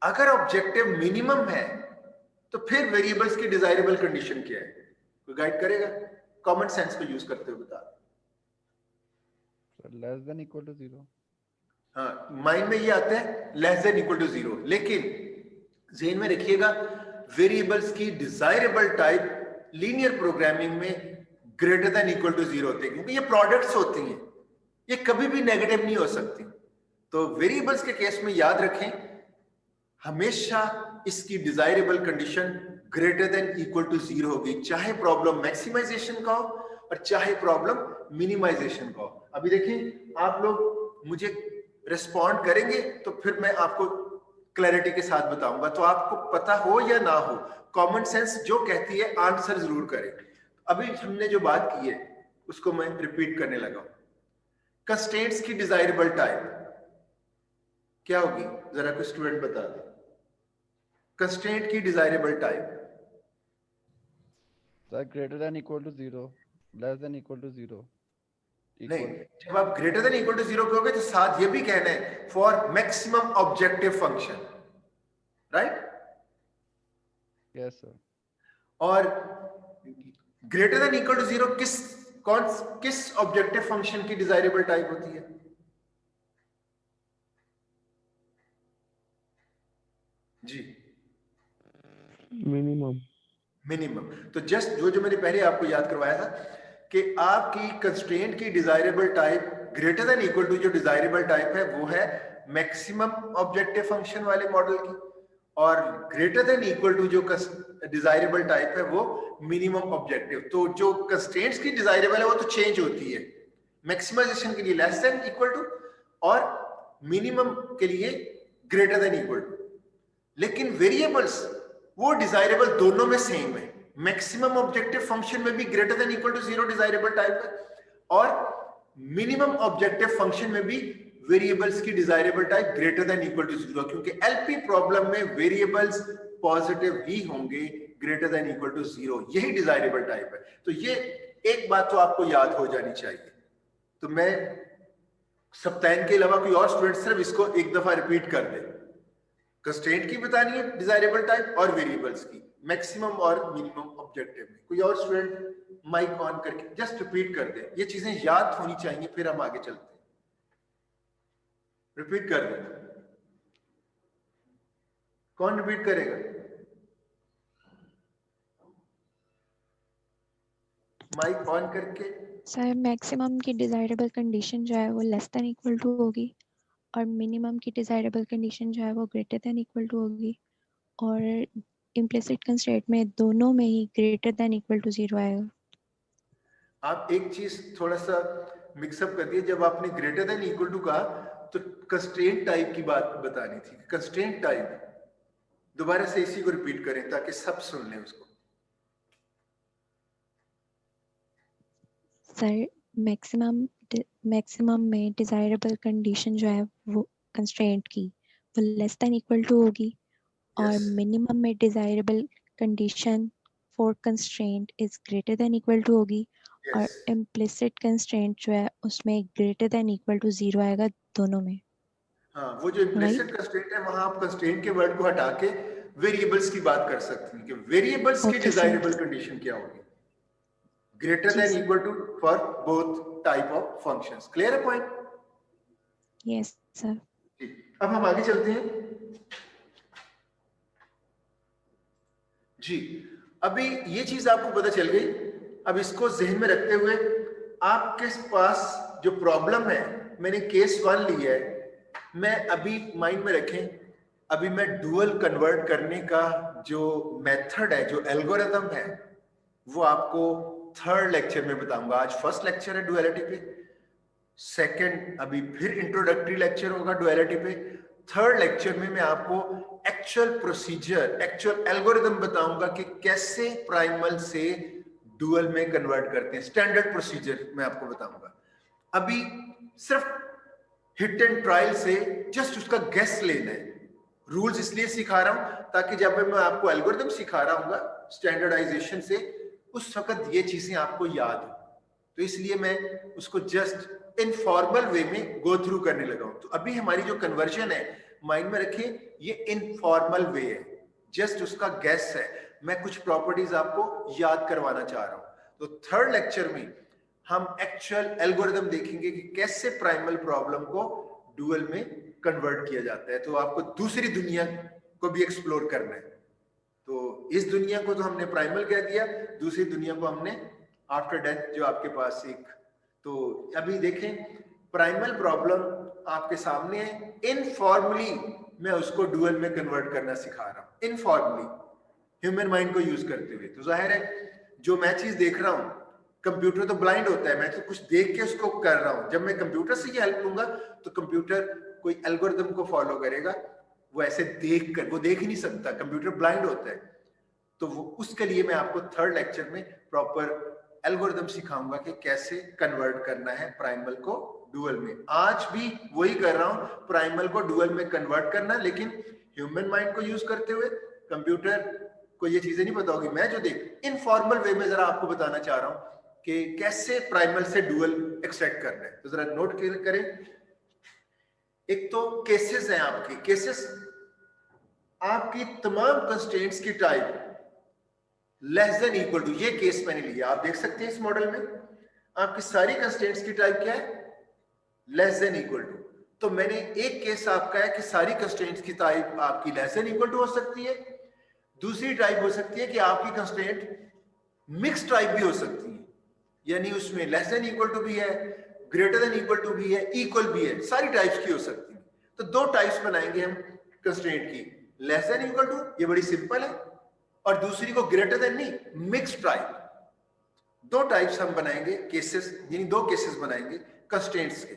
अगर ऑब्जेक्टिव मिनिमम है तो फिर वेरिएबल्स की डिजायरेबल कंडीशन क्या है? कोई गाइड करेगा? कॉमन सेंस को यूज करते हुए बता। Less than equal to 0। हाँ, माइंड में ये आता है लेस देन इक्वल टू 0, लेकिन ज़हन में रखिएगा वेरिएबल्स की डिजायरेबल टाइप लीनियर प्रोग्रामिंग में ग्रेटर देन इक्वल टू 0 होते हैं, क्योंकि ये प्रोडक्ट्स होती हैं, ये कभी भी नेगेटिव नहीं हो सकती। तो वेरिएबल्स के केस में याद रखें हमेशा इसकी desirable condition greater than equal to 0 होगी, चाहे प्रॉब्लम मैक्सिमाइजेशन का हो और चाहे प्रॉब्लम मिनिमाइजेशन का हो। अभी देखिए आप लोग मुझे रिस्पॉन्ड करेंगे तो फिर मैं आपको क्लैरिटी के साथ बताऊंगा, तो आपको पता हो या ना हो, कॉमन सेंस जो कहती है आंसर जरूर करें। अभी हमने जो बात की है उसको मैं रिपीट करने लगा हूं। कंस्ट्रेंट्स की डिजायरेबल टाइप क्या होगी? जरा कोई स्टूडेंट बता दे। कंस्ट्रेंट की desirable type greater than equal to 0, less than equal to 0। नहीं, जब आप ग्रेटर देन इक्वल टू 0 कहोगे तो साथ ये भी कहना है for maximum objective function, right? Yes sir. और ग्रेटर देन इक्वल टू 0 किस ऑब्जेक्टिव फंक्शन की डिजायरेबल टाइप होती है? जी, मिनिमम। मिनिमम। तो जस्ट जो मैंने पहले आपको याद करवाया था कि आपकी कंस्ट्रेंट की desirable type greater than equal to, जो डिजायरेबल टाइप है वो है मैक्सिमम ऑब्जेक्टिव फंक्शन वाले मॉडल की, और ग्रेटर देन इक्वल टू जो डिजायरेबल टाइप है वो मिनिमम ऑब्जेक्टिव। तो जो कंस्ट्रेंट्स की डिजायरेबल है वो तो चेंज होती है, मैक्सिमाइजेशन के लिए लेस देन इक्वल टू और मिनिमम के लिए ग्रेटर देन इक्वल टू। लेकिन वेरिएबल्स वो डिजायरेबल दोनों में सेम है, मैक्सिमम ऑब्जेक्टिव फंक्शन में भी greater than equal to 0 desirable type है और मिनिमम ऑब्जेक्टिव फंक्शन में भी वेरिएबल्स की desirable type greater than equal to 0, क्योंकि एलपी प्रॉब्लम में वेरिएबल्स पॉजिटिव ही होंगे ग्रेटर देन इक्वल टू 0, यही डिजायरेबल टाइप है। तो ये एक बात तो आपको याद हो जानी चाहिए। तो मैं सप्ताह के अलावा कोई और स्टूडेंट सिर्फ इसको एक दफा रिपीट कर दे। कंस्ट्रेंट की बतानी है डिजायरेबल टाइप और वेरिएबल्स की, मैक्सिमम और मिनिमम ऑब्जेक्टिव में। कोई और स्टूडेंट माइक ऑन करके जस्ट रिपीट कर दे, ये चीजें याद होनी चाहिए, फिर हम आगे चलते हैं। रिपीट कर दे, कौन रिपीट करेगा? माइक ऑन करके। सर मैक्सिमम की डिजायरेबल कंडीशन जो है वो लेस देन इक्वल टू होगी और मिनिमम की डिजायरेबल कंडीशन जो है वो ग्रेटर देन इक्वल टू होगी और इम्प्लिसिट कंस्ट्रेंट में दोनों में ही ग्रेटर देन इक्वल टू 0 आएगा। आप एक चीज थोड़ा सा मिक्सअप कर दिए, जब आपने ग्रेटर देन इक्वल टू कहा तो कंस्ट्रेंट टाइप की बात बतानी थी। कंस्ट्रेंट टाइप दोबारा से इसी को रिपीट करें ताकि सब सुन लें उसको। सर मैक्सिमम में डिजायरेबल कंडीशन जो है वो कंस्ट्रेंट की वो लेस देन इक्वल टू होगी और Yes. मिनिमम में desirable condition for constraint is greater than equal to होगी और Yes. इम्प्लिसिट कंस्ट्रेंट जो है उसमें ग्रेटर देन इक्वल टू 0 आएगा दोनों में। हाँ, वो जो इम्प्लिसिट कंस्ट्रेंट है वहां आप कंस्ट्रेंट के वर्ड को हटा के वेरिएबल्स की बात कर सकते हैं कि वेरिएबल्स की Okay, डिजायरेबल sir. कंडीशन क्या होगी, ग्रेटर जी than sir. Equal to for both type of functions. Clear है पॉइंट? Yes sir. ठीक, अब हम आगे चलते हैं जी। अभी ये चीज आपको पता चल गई, अब इसको जहन में रखते हुए आपके पास जो प्रॉब्लम है, मैंने केस 1 लिया है, मैं अभी माइंड में रखें, अभी मैं डुअल कन्वर्ट करने का जो मेथड है, जो एल्गोरिथम है, वो आपको थर्ड लेक्चर में बताऊंगा। आज फर्स्ट लेक्चर है डुअलिटी पे, सेकंड अभी फिर इंट्रोडक्टरी लेक्चर होगा डुअलिटी पे, थर्ड लेक्चर में मैं आपको एक्चुअल प्रोसीजर, एक्चुअल एल्गोरिथम बताऊंगा कि कैसे प्राइमल से डुअल में कन्वर्ट करते हैं। स्टैंडर्ड प्रोसीजर मैं आपको बताऊंगा। अभी सिर्फ हिट एंड ट्रायल से जस्ट उसका गेस लेना है। रूल्स इसलिए सिखा रहा हूं ताकि जब मैं आपको एल्गोरिथम सिखा रहा हूँ स्टैंडर्डाइजेशन से, उस वक्त ये चीजें आपको याद हो, तो इसलिए मैं उसको जस्ट इनफॉर्मल वे में गो थ्रू करने लगा हूं। तो अभी हमारी जो कन्वर्जन है, माइंड में रखिए, ये इनफॉर्मल वे है, जस्ट उसका गेस है। मैं कुछ प्रॉपर्टीज आपको याद करवाना चाह रहा हूं। तो थर्ड लेक्चर में हम एक्चुअल एल्गोरिथम देखेंगे कि कैसे प्राइमल प्रॉब्लम को डुअल में कन्वर्ट किया जाता है। तो आपको दूसरी दुनिया को भी एक्सप्लोर करना है। तो इस दुनिया को तो हमने प्राइमल कह दिया, दूसरी दुनिया को हमने आफ्टर डेथ जो आपके पास एक, तो अभी देखें प्राइमल प्रॉब्लम आपके सामने है, इनफॉर्मली मैं उसको डुअल में कन्वर्ट करना सिखा रहा हूं, इनफॉर्मली ह्यूमन माइंड को यूज करते हुए। तो जाहिर है जो मैं चीज देख रहा हूं, कंप्यूटर तो ब्लाइंड होता है, मैं तो कुछ देख के उसको कर रहा हूं। जब मैं कंप्यूटर से ये हेल्प लूंगा तो कंप्यूटर कोई एल्गोरिथम को फॉलो करेगा, वो ऐसे देख कर, वो देख ही नहीं सकता, कंप्यूटर ब्लाइंड होता है। तो वो उसके लिए मैं आपको थर्ड लेक्चर में प्रॉपर एल्गोरिथम सिखाऊंगा कि कैसे कन्वर्ट करना है प्राइमल को डुअल में। आज भी वही कर रहा हूं, प्राइमल को डुअल में कन्वर्ट करना, लेकिन ह्यूमन माइंड को यूज करते हुए। कंप्यूटर को ये चीजें नहीं पता होगी। मैं जो देख इनफॉर्मल वे में जरा आपको बताना चाह रहा हूं कि कैसे प्राइमल से डुअल एक्सट्रैक्ट करना है। तो जरा नोट करें। एक तो केसेस हैं आपकी, केसेस आपकी तमाम कंस्ट्रेंट्स की type less than equal to, ये केस मैंने लिया, आप देख सकते हैं इस मॉडल में आपकी सारी कंस्ट्रेंट्स की टाइप क्या है, लेस देन इक्वल टू। तो मैंने एक केस आपका है कि सारी कंस्ट्रेंट्स की टाइप आपकी लेस देन इक्वल टू हो सकती है। दूसरी टाइप हो सकती है कि आपकी कंस्ट्रेंट मिक्स टाइप भी हो सकती है, यानी उसमें लेस देन इक्वल टू भी है, ग्रेटर देन इक्वल टू भी है, इक्वल भी है, सारी टाइप्स की हो सकती है। तो दो टाइप्स बनाएंगे हम कंस्ट्रेंट की, लेस देन इक्वल टू, ये बड़ी सिंपल है, और दूसरी को ग्रेटर देन नहीं, मिक्स्ड टाइप। दो टाइप्स हम बनाएंगे केसेस, यानी दो केसेस बनाएंगे कंस्ट्रेंट्स के,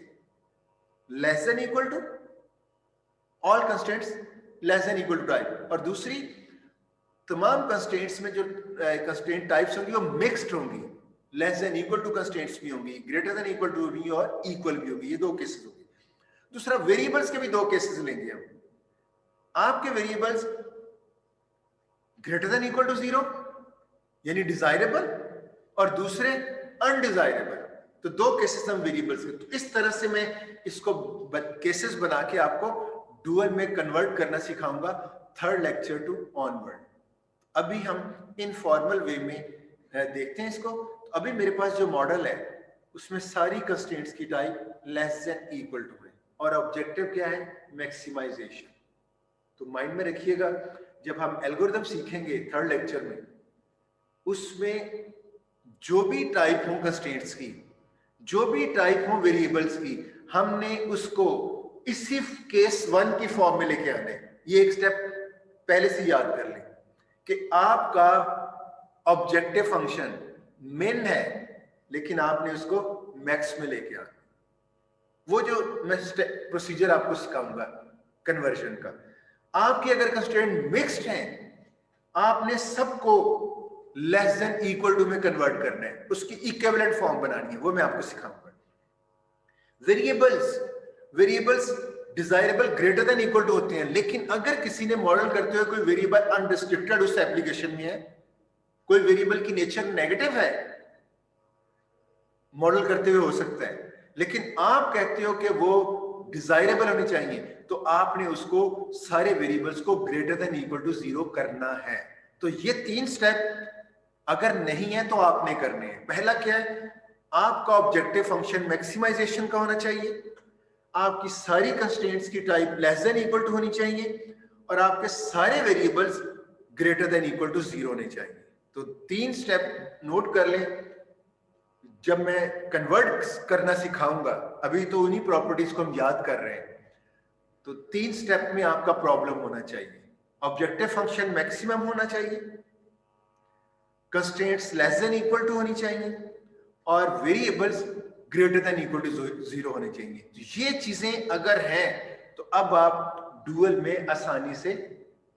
less than equal to, all constraints less than equal to type, और दूसरी तमाम कंस्ट्रेंट्स में जो कंस्ट्रेंट टाइप्स होंगी वो मिक्स्ड होंगी, less than equal to constraints भी होंगी, ग्रेटर देन इक्वल टू भी और इक्वल भी होगी। ये दो केसेस होंगे। दूसरा, वेरिएबल्स के भी दो केसेस लेंगे हम। आपके variables greater than equal to 0 यानी डिजायरेबल, और दूसरे अनडिजायरेबल। तो दो केसेस हम वेरिएबल्स के, तो इस तरह से मैं इसको केसेस बना के आपको डुअल में कन्वर्ट करना सिखाऊंगा थर्ड लेक्चर टू ऑनवर्ड। अभी हम इनफॉर्मल वे में देखते हैं इसको। तो अभी मेरे पास जो मॉडल है उसमें सारी कंस्ट्रेंट्स की type less than equal to है, और ऑब्जेक्टिव क्या है, मैक्सिमाइजेशन। तो माइंड में रखिएगा, जब हम एल्गोरिथम सीखेंगे थर्ड लेक्चर में, उसमें जो भी टाइप हो कंस्ट्रेंट्स की, जो भी टाइप हो वेरिएबल्स की, हमने उसको इसी केस 1 की फॉर्म में लेके आने। ये एक स्टेप पहले से याद कर लें कि आपका ऑब्जेक्टिव फंक्शन मिन है, लेकिन आपने उसको मैक्स में लेके आना। वो जो मैं प्रोसीजर आपको सिखाऊंगा कन्वर्जन का, आपकी अगर कंस्ट्रेंट मिक्स्ड है, आपने सबको लेस देन इक्वल टू में कन्वर्ट करना है, उसकी इक्विवेलेंट फॉर्म बनानी है, वो मैं आपको सिखाऊंगा। Variables desirable greater than equal to होते हैं, लेकिन अगर किसी ने मॉडल करते हुए कोई वेरिएबल अनरिस्ट्रिक्टेड उस एप्लीकेशन में है, कोई वेरिएबल की नेचर नेगेटिव है, मॉडल करते हुए हो सकता है, लेकिन आप कहते हो कि वो डिजायरेबल होनी चाहिए, तो आपने उसको सारे वेरिएबल्स को ग्रेटर देन इक्वल टू 0 करना है। तो ये 3 स्टेप अगर नहीं है तो आपने करने हैं। पहला क्या है, आपका ऑब्जेक्टिव फंक्शन मैक्सिमाइजेशन का होना चाहिए, आपकी सारी कंस्ट्रेंट्स की type less than equal to होनी चाहिए, और आपके सारे variables greater than equal to 0 होने चाहिए। तो 3 स्टेप नोट कर लें। जब मैं कन्वर्ट करना सिखाऊंगा, अभी तो उन्हीं प्रॉपर्टीज को हम याद कर रहे हैं, तो 3 स्टेप में आपका प्रॉब्लम होना चाहिए। ऑब्जेक्टिव फंक्शन मैक्सिमम होना चाहिए, constraints less than equal to होनी चाहिए, और variables greater than equal to 0 होने चाहिए। तो ये चीजें अगर हैं तो अब आप डुअल में आसानी से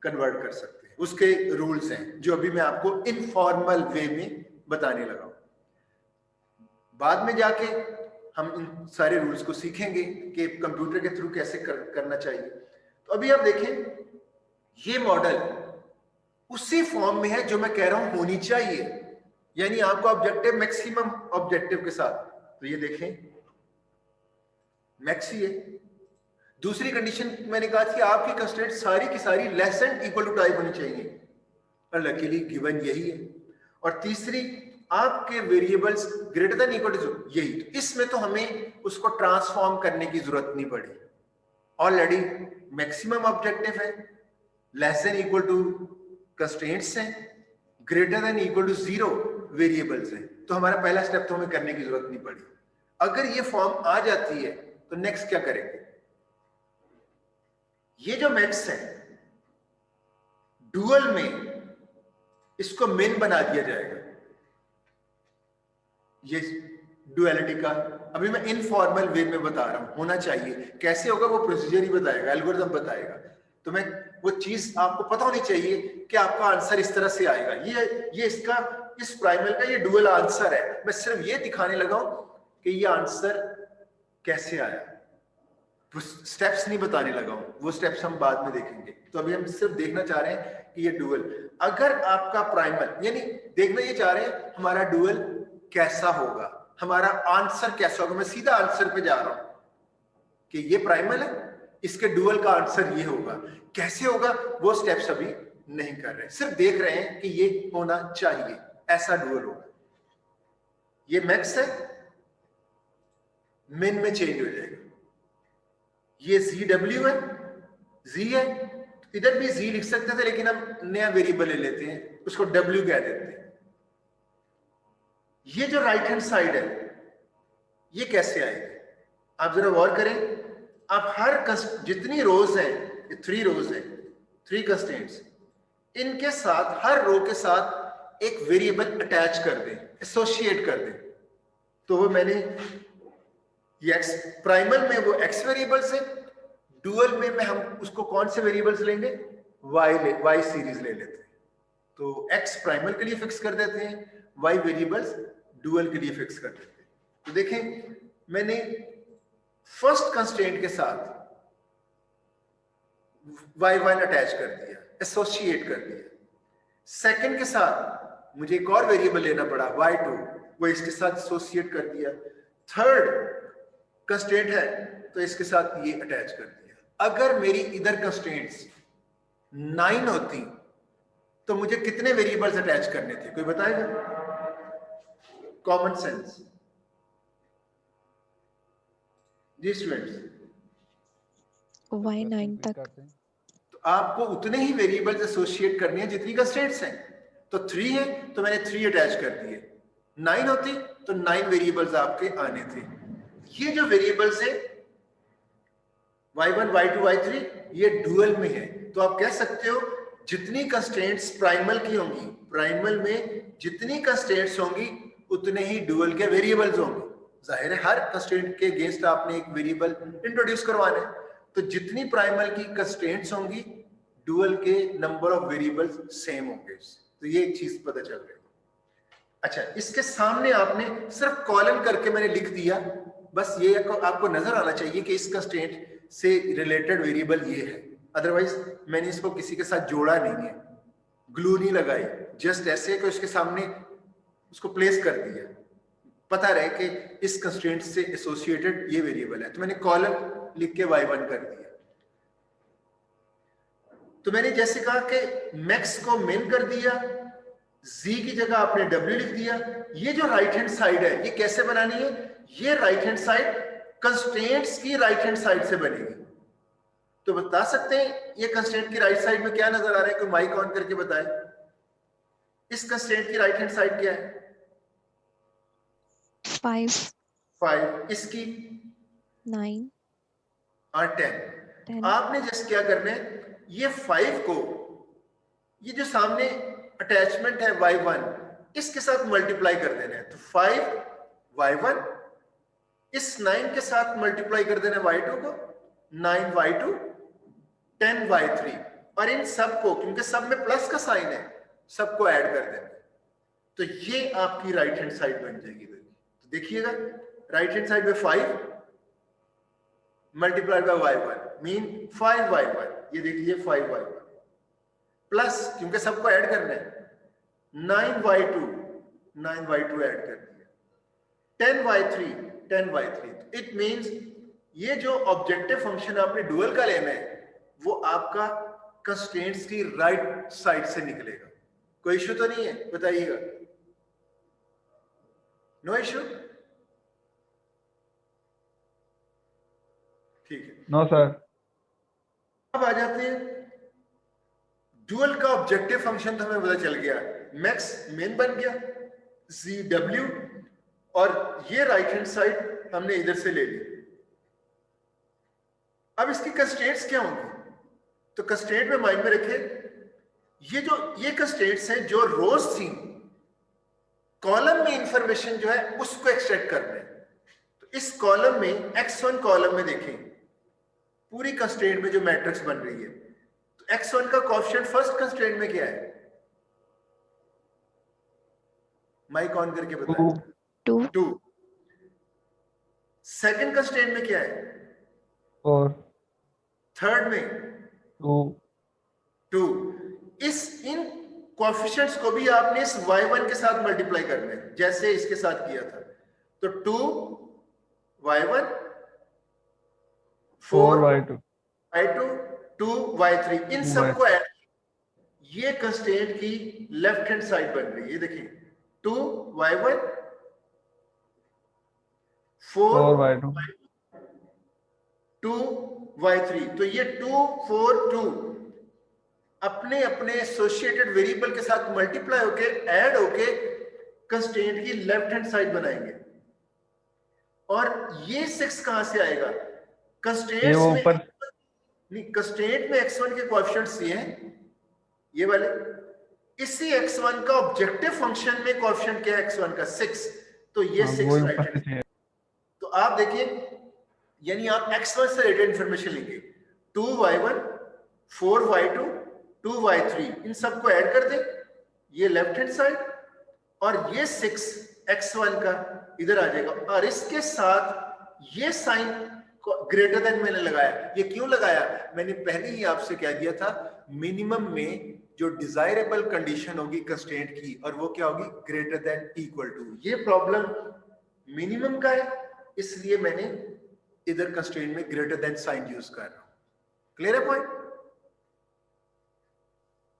कन्वर्ट कर सकते हैं। उसके रूल्स हैं जो अभी मैं आपको इनफॉर्मल वे में बताने लगा हूं। बाद में जाके हम इन सारे रूल्स को सीखेंगे कि कंप्यूटर के थ्रू कैसे करना चाहिए। तो अभी आप देखें, ये मॉडल उसी फॉर्म में है जो मैं कह रहा हूं होनी चाहिए, यानी आपका ऑब्जेक्टिव मैक्सिमम ऑब्जेक्टिव के साथ। तो ये देखें, मैक्स ही है। दूसरी कंडीशन मैंने कहा थी आपकी कंस्ट्रेंट सारी की सारी less than equal to type होनी चाहिए, और लकीली गिवन यही है। और तीसरी, आपके variables greater than equal to यही। तो इसमें तो हमें उसको ट्रांसफॉर्म करने की जरूरत नहीं पड़ी, ऑलरेडी मैक्सिमम ऑब्जेक्टिव है, less than equal to constraints हैं, greater than equal to 0 variables हैं। तो हमारा पहला स्टेप तो हमें करने की जरूरत नहीं पड़ी। अगर ये फॉर्म आ जाती है तो नेक्स्ट क्या करेंगे, ये जो मैक्स है डुअल में इसको मिन बना दिया जाएगा। ये डुअलिटी का अभी मैं इनफॉर्मल वे में बता रहा हूं, होना चाहिए। कैसे होगा वो प्रोसीजर ही बताएगा, एल्गोरिथम बताएगा। तो मैं वो चीज आपको पता होनी चाहिए कि आपका आंसर इस तरह से आएगा। ये इसका, इस प्राइमल का ये डुअल आंसर है। मैं सिर्फ ये दिखाने लगा हूं कि ये आंसर कैसे आया, स्टेप्स नहीं बताने लगा हूं, वो स्टेप्स हम बाद में देखेंगे। तो अभी हम सिर्फ देखना चाह रहे हैं कि ये डुअल, अगर आपका प्राइमल, यानी देखना ये चाह रहे हैं हमारा डुअल कैसा होगा, हमारा आंसर कैसा होगा। मैं सीधा आंसर पे जा रहा हूं कि ये प्राइमल है, इसके डुअल का आंसर ये होगा। कैसे होगा वो स्टेप्स अभी नहीं कर रहे, सिर्फ देख रहे हैं कि ये होना चाहिए, ऐसा डुअल होगा। ये मैक्स है, मिन में चेंज हो जाएगा। ये ZW है, Z है, इधर भी Z लिख सकते थे, लेकिन हम नया वेरिएबल ले लेते हैं, उसको W कह देते हैं। ये जो राइट हैंड साइड है, ये कैसे आएगी, आप जरा गौर करें। आप हर जितनी रोज हैं, 3 रोज हैं, 3 कंस्ट्रेंट्स, इनके साथ हर रो के साथ एक वेरिएबल अटैच कर दें, एसोसिएट कर दें। तो वो मैंने ये एक्स प्राइमल में वो एक्स वेरिएबल्स है, डुअल में हम उसको कौन से वेरिएबल्स लेंगे, वाई सीरीज ले लेते हैं। तो एक्स प्राइमल के लिए फिक्स कर देते हैं, वाई वेरिएबल्स डुअल के लिए फिक्स कर देते हैं। तो देखें मैंने फर्स्ट कंस्ट्रेंट के साथ y1 अटैच कर दिया, एसोसिएट कर दिया। सेकंड के साथ मुझे एक और वेरिएबल लेना पड़ा y2, वो इसके साथ एसोसिएट कर दिया। थर्ड कंस्ट्रेंट है तो इसके साथ ये अटैच कर दिया। अगर मेरी इधर कंस्ट्रेंट्स 9 होती तो मुझे कितने वेरिएबल्स अटैच करने थे, कोई बताएगा? कॉमन सेंस जी स्टूडेंट्स। y9 तक। तो आपको उतने ही वेरिएबल्स एसोसिएट करने हैं जितनी कंस्ट्रेंट्स हैं। तो 3 है तो मैंने 3 अटैच कर दिए। 9 होती तो 9 वेरिएबल्स आपके आने थे। ये जो वेरिएबल्स है y1 y2 y3 ये डुअल में है। तो आप कह सकते हो जितनी कंस्ट्रेंट्स प्राइमल की होंगी, प्राइमल में जितनी कंस्ट्रेंट्स होंगी उतने ही डुअल के वेरिएबल्स होंगे। जाहिर है हर कंस्ट्रेंट के अगेंस्ट आपने एक वेरिएबल इंट्रोड्यूस करवाना है, तो जितनी प्राइमल की कंस्ट्रेंट्स होंगी डुअल के नंबर ऑफ वेरिएबल्स सेम होंगे। तो ये एक चीज पता चल रही है। अच्छा, इसके सामने आपने सिर्फ कॉलन करके मैंने लिख दिया, बस ये आपको नजर आना चाहिए कि इस कंस्ट्रेंट से रिलेटेड वेरिएबल ये है। अदरवाइज मैंने इसको किसी के साथ जोड़ा नहीं है, ग्लू नहीं लगाई, जस्ट ऐसे कि उसके सामने उसको प्लेस कर दिया, पता रहे कि इस कंस्ट्रेंट से एसोसिएटेड ये वेरिएबल है। तो मैंने कॉलम लिख के y1 कर दिया। तो मैंने जैसे कहा कि मैक्स को मिन कर दिया, z की जगह आपने w लिख दिया। ये जो राइट हैंड साइड है ये कैसे बनानी है? ये राइट हैंड साइड कंस्ट्रेंट्स की राइट हैंड साइड से बनेगी। तो बता सकते हैं ये कंस्ट्रेंट की राइट साइड में क्या नजर आ रहा है? कोई माइक ऑन करके बताए, इस कंस्ट्रेंट की राइट हैंड साइड क्या है? 5। इसकी 9 और 10। आपने जैसे क्या करना है, ये 5 को ये जो सामने अटैचमेंट है y1 इसके साथ मल्टीप्लाई कर देना है। तो 5 y1 इस 9 के साथ मल्टीप्लाई कर देना है y2 को, 9 y2 10 y3, और इन सब को क्योंकि सब में प्लस का साइन है सबको ऐड कर देना। तो ये आपकी राइट हैंड साइड बन जाएगी। तो देखिएगा राइट हैंड साइड में 5 multiplied by y1 mean 5y1, ये देखिए 5y1 प्लस क्योंकि सबको ऐड करना है 9y2 ऐड कर दिया, 10y3 इट मींस ये जो ऑब्जेक्टिव फंक्शन आपने डुअल का लेना है वो आपका कंस्ट्रेंट्स की राइट साइड से निकलेगा। कोई इशू तो नहीं है? बताइएगा। No issue? ठीक है। No sir. अब आ जाते हैं डुअल का ऑब्जेक्टिव फंक्शन तो हमें पता चल गया, मैक्स मेन बन गया, ZW, और ये राइट हैंड साइड हमने इधर से ले ली। अब इसकी कंस्ट्रेंट्स क्या होंगी? तो कंस्ट्रेंट में माइंड में रखे ये कंस्ट्रेंट्स हैं जो रोज थी, कॉलम में इंफॉर्मेशन जो है उसको एक्सट्रैक्ट करना है। तो इस कॉलम में x1 कॉलम में देखें पूरी कंस्ट्रेंट में जो मैट्रिक्स बन रही है, तो x1 का कोएफिशिएंट फर्स्ट कंस्ट्रेंट में क्या है? माइक ऑन करके बताएं। 2। सेकंड कंस्ट्रेंट में क्या है? 4। थर्ड में 2। इन कोएफिशिएंट्स को भी आपने इस y1 के साथ मल्टीप्लाई करना है जैसे इसके साथ किया था। तो 2y1 4y2 2y3 इन सबको ऐड, ये कंस्ट्रेंट की लेफ्ट हैंड साइड बन रही है। देखिए 2y1 4y2 2y3, तो ये 2 4 2 अपने अपने एसोसिएटेड वेरिएबल के साथ मल्टीप्लाई होके ऐड होके कंस्ट्रेंट की लेफ्ट हैंड साइड बनाएंगे। और ये 6 कहां से आएगा? कंस्ट्रेंट्स में नहीं, कंस्ट्रेंट में x1 के कोएफिशिएंट्स ये हैं, ये वाले। इसी x1 का ऑब्जेक्टिव फंक्शन में कोएफिशिएंट क्या है x1 का 6, तो ये 6 वो राइट ऊपर हैंड। से तो आप देखिए, यानी आप x1 से रिलेटेड इंफॉर्मेशन लेंगे, 2y1 4y2 2y3, इन सबको ऐड कर दें, ये लेफ्ट हैंड साइड, और ये 6x1 का इधर आ जाएगा, और इसके साथ ये साइन ग्रेटर देन मैंने लगाया। ये क्यों लगाया? मैंने पहले ही आपसे कह दिया था, मिनिमम में जो डिजायरेबल कंडीशन होगी कंस्ट्रेंट की, और वो क्या होगी? Greater than equal to. ये प्रॉब्लम मिनिमम का है, इसलिए मैंने इधर कंस्ट्रेंट में ग्रेटर देन साइन यूज कर रहा हूं। क्लियर है point?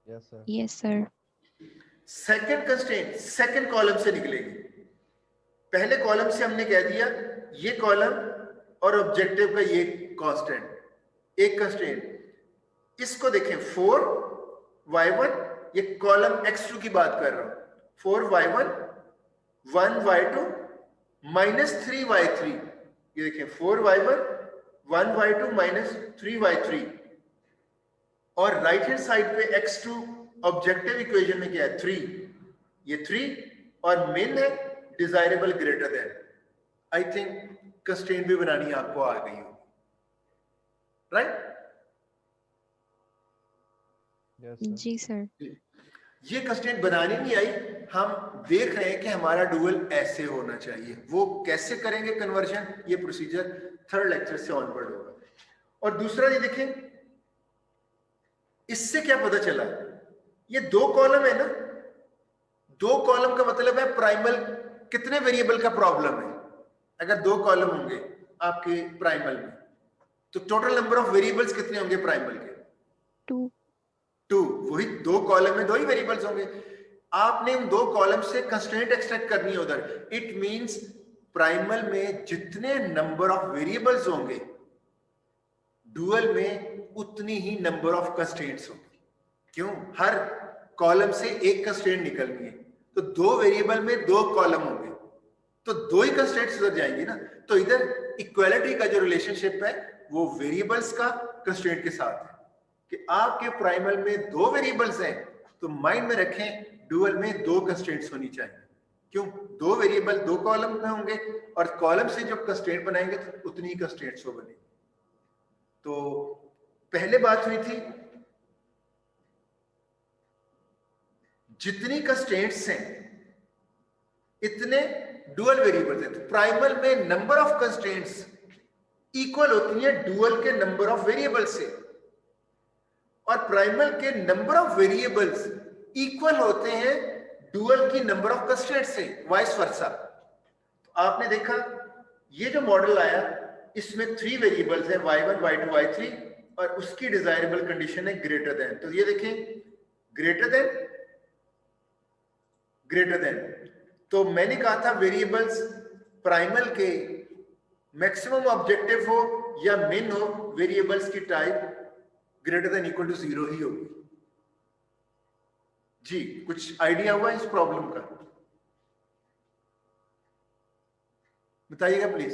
Yes sir. Yes sir. Second constraint second column से निकलेगी। पहले कॉलम से हमने कह दिया ये कॉलम और ऑब्जेक्टिव का ये कांस्टेंट, एक कंस्ट्रेंट। इसको देखें 4y1, ये कॉलम x2 की बात कर रहा हूं, 4y1 1y2 -3y3, ये देखें 4y1 1y2 -3y3, और राइट हैंड साइड पे x2 ऑब्जेक्टिव इक्वेशन में क्या है? 3, ये 3, और मेन है desirable greater than. I think constraint भी बनानी आपको आ गई होगी, राइट? Yes sir. जी सर। ये कंस्ट्रेंट बनानी नहीं आई, हम देख रहे हैं कि हमारा डुअल ऐसे होना चाहिए। वो कैसे करेंगे कन्वर्जन, ये प्रोसीजर थर्ड लेक्चर से ऑनवर्ड होगा। और दूसरा ये देखें, इससे क्या पता चला? ये 2 कॉलम है ना, 2 कॉलम का मतलब है प्राइमल कितने वेरिएबल का प्रॉब्लम है। अगर 2 कॉलम होंगे आपके प्राइमल में, तो टोटल नंबर ऑफ वेरिएबल्स कितने होंगे प्राइमल के? 2। वही 2 कॉलम में 2 ही वेरिएबल्स होंगे। आपने उन 2 कॉलम से कंस्ट्रेंट एक्सट्रैक्ट करनी है उधर। इट मींस प्राइमल में जितने नंबर ऑफ वेरिएबल्स होंगे, डुअल में उतनी ही नंबर ऑफ कंस्ट्रेंट्स होंगी। क्यों? हर कॉलम से एक कंस्ट्रेंट निकलनी है, तो 2 वेरिएबल में 2 कॉलम होंगे, तो 2 ही कंस्ट्रेंट्स उधर जाएंगी ना। तो इधर इक्वालिटी का जो रिलेशनशिप है वो वेरिएबल्स का कंस्ट्रेंट के साथ है, कि आपके प्राइमल में 2 वेरिएबल्स हैं, तो माइंड में रखें डुअल में 2 कंस्ट्रेंट्स होनी चाहिए। क्यों? 2 वेरिएबल 2 कॉलम में होंगे, और कॉलम से जब कंस्ट्रेंट बनाएंगे तो उतनी ही कंस्ट्रेंट्स हो बनेगी। तो पहले बात हुई थी, जितनी कंस्ट्रेंट्स हैं इतने डुअल वेरिएबल्स हैं। तो प्राइमल में नंबर ऑफ कंस्ट्रेंट्स इक्वल होती है डुअल के नंबर ऑफ वेरिएबल्स से, और प्राइमल के नंबर ऑफ वेरिएबल्स इक्वल होते हैं डुअल की नंबर ऑफ कंस्ट्रेंट्स से, वाइस वर्सा। तो आपने देखा ये जो मॉडल आया, इसमें 3 वेरिएबल्स है, y1 y2 y3, और उसकी डिजायरेबल कंडीशन है ग्रेटर देन। तो ये देखें, ग्रेटर देन। तो मैंने कहा था वेरिएबल्स प्राइमल के मैक्सिमम ऑब्जेक्टिव हो या मिन हो, वेरिएबल्स की type greater than equal to 0 ही होगी। जी, कुछ आइडिया हुआ इस प्रॉब्लम का? बताइएगा please.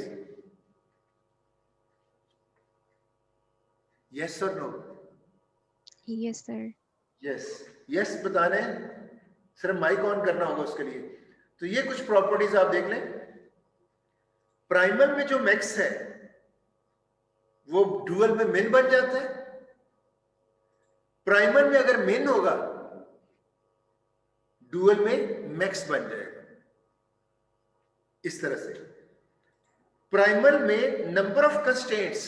Yes sir, no? Yes sir. Yes बता रहे हैं, सिर्फ माइक ऑन करना होगा उसके लिए। तो ये कुछ प्रॉपर्टीज आप देख लें। प्राइमल में जो मैक्स है वो डुअल में मिन बन जाता है। प्राइमल में अगर मिन होगा, डुअल में मैक्स बन जाएगा। इस तरह से प्राइमल में नंबर ऑफ कंस्ट्रेंट्स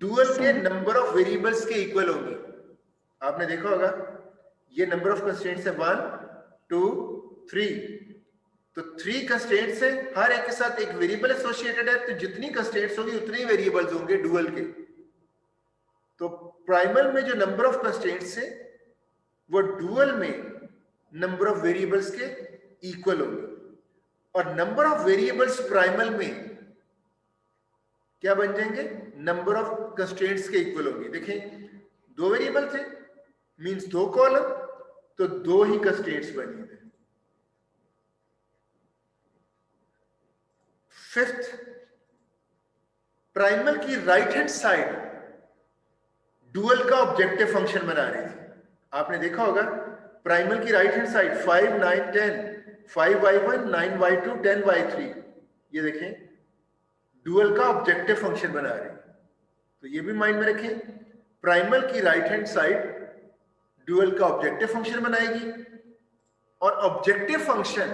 डुअल के नंबर ऑफ वेरिएबल्स के इक्वल होंगी। आपने देखा होगा ये नंबर ऑफ कंस्ट्रेंट्स है 1 2 3, तो 3 कंस्ट्रेंट्स है, हर एक के साथ एक वेरिएबल एसोसिएटेड है, तो जितनी कंस्ट्रेंट्स होंगी उतने ही वेरिएबल्स होंगे डुअल के। तो प्राइमल में जो नंबर ऑफ कंस्ट्रेंट्स है वो डुअल में नंबर ऑफ वेरिएबल्स के इक्वल होंगे, और नंबर ऑफ वेरिएबल्स प्राइमल में क्या बन जाएंगे? नंबर ऑफ कंस्ट्रेंट्स के इक्वल होंगे। देखें, 2 वेरिएबल थे, मींस 2 कॉलम, तो 2 ही कंस्ट्रेंट्स बनी थे। फिफ्थ, प्राइमल की राइट हैंड साइड डुअल का ऑब्जेक्टिव फंक्शन बना रही थी। आपने देखा होगा प्राइमल की right hand side 5 9 10 5y1 9y2 10y3, ये देखें डुअल का ऑब्जेक्टिव फंक्शन बना रही है। तो ये भी माइंड में रखें, प्राइमल की राइट हैंड साइड डुअल का ऑब्जेक्टिव फंक्शन बनाएगी और ऑब्जेक्टिव फंक्शन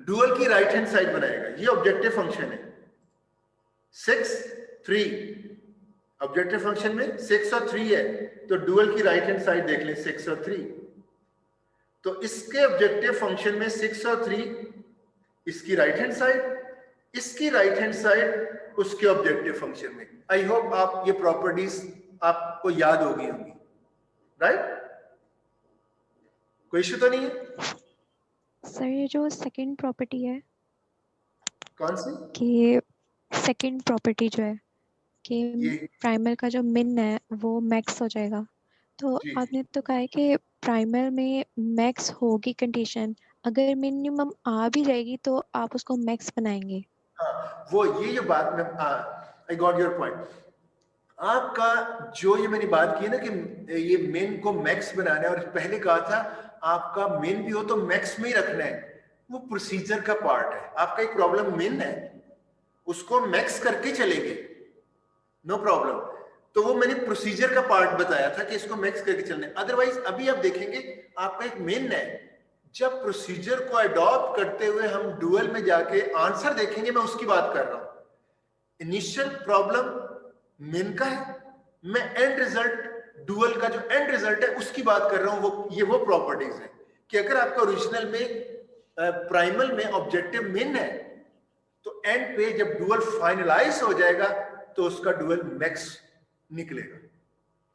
डुअल की राइट हैंड साइड बनाएगा। ये ऑब्जेक्टिव फंक्शन है 6 3, ऑब्जेक्टिव फंक्शन में 6 और 3 है, तो डुअल की राइट हैंड साइड देख लें 6 और 3। तो इसके ऑब्जेक्टिव फंक्शन में 6 और 3 इसकी राइट हैंड साइड, इसकी राइट हैंड साइड उसके ऑब्जेक्टिव फंक्शन में। आई होप आप ये प्रॉपर्टीज आपको याद होगी होंगी, राइट? कोई इश्यू तो नहीं है? सर ये जो सेकंड प्रॉपर्टी है, कौन सी? कि सेकंड प्रॉपर्टी जो है कि ये प्राइमल का जो मिन है वो मैक्स हो जाएगा, तो जी आपने तो कहा है कि प्राइमल में मैक्स होगी कंडीशन, अगर मिनिमम आ भी जाएगी तो आप उसको मैक्स बनाएंगे। हाँ, वो ये जो बात में आई गॉट योर पॉइंट। आपका जो ये मैंने बात की ना कि ये मेन को मैक्स बनाना है, और पहले कहा था आपका मेन भी हो तो मैक्स में ही रखना है, वो प्रोसीजर का पार्ट है। आपका एक प्रॉब्लम मेन है, उसको मैक्स करके चलेंगे, नो प्रॉब्लम। तो वो मैंने प्रोसीजर का पार्ट बताया था कि इसको मैक्स करके चलना है। अदरवाइज अभी आप देखेंगे आपका एक मेन है, जब प्रोसीजर को अडॉप्ट करते हुए हम डुअल में जाके आंसर देखेंगे, मैं उसकी बात कर रहा हूं। इनिशियल प्रॉब्लम मेन का है, मैं एंड रिजल्ट डुअल का जो एंड रिजल्ट है उसकी बात कर रहा हूं। वो प्रॉपर्टीज है कि अगर आपका ओरिजिनल में प्राइमल में ऑब्जेक्टिव मेन है, तो एंड पे जब डुअल फाइनलाइज हो जाएगा तो उसका डुअल मैक्स निकलेगा।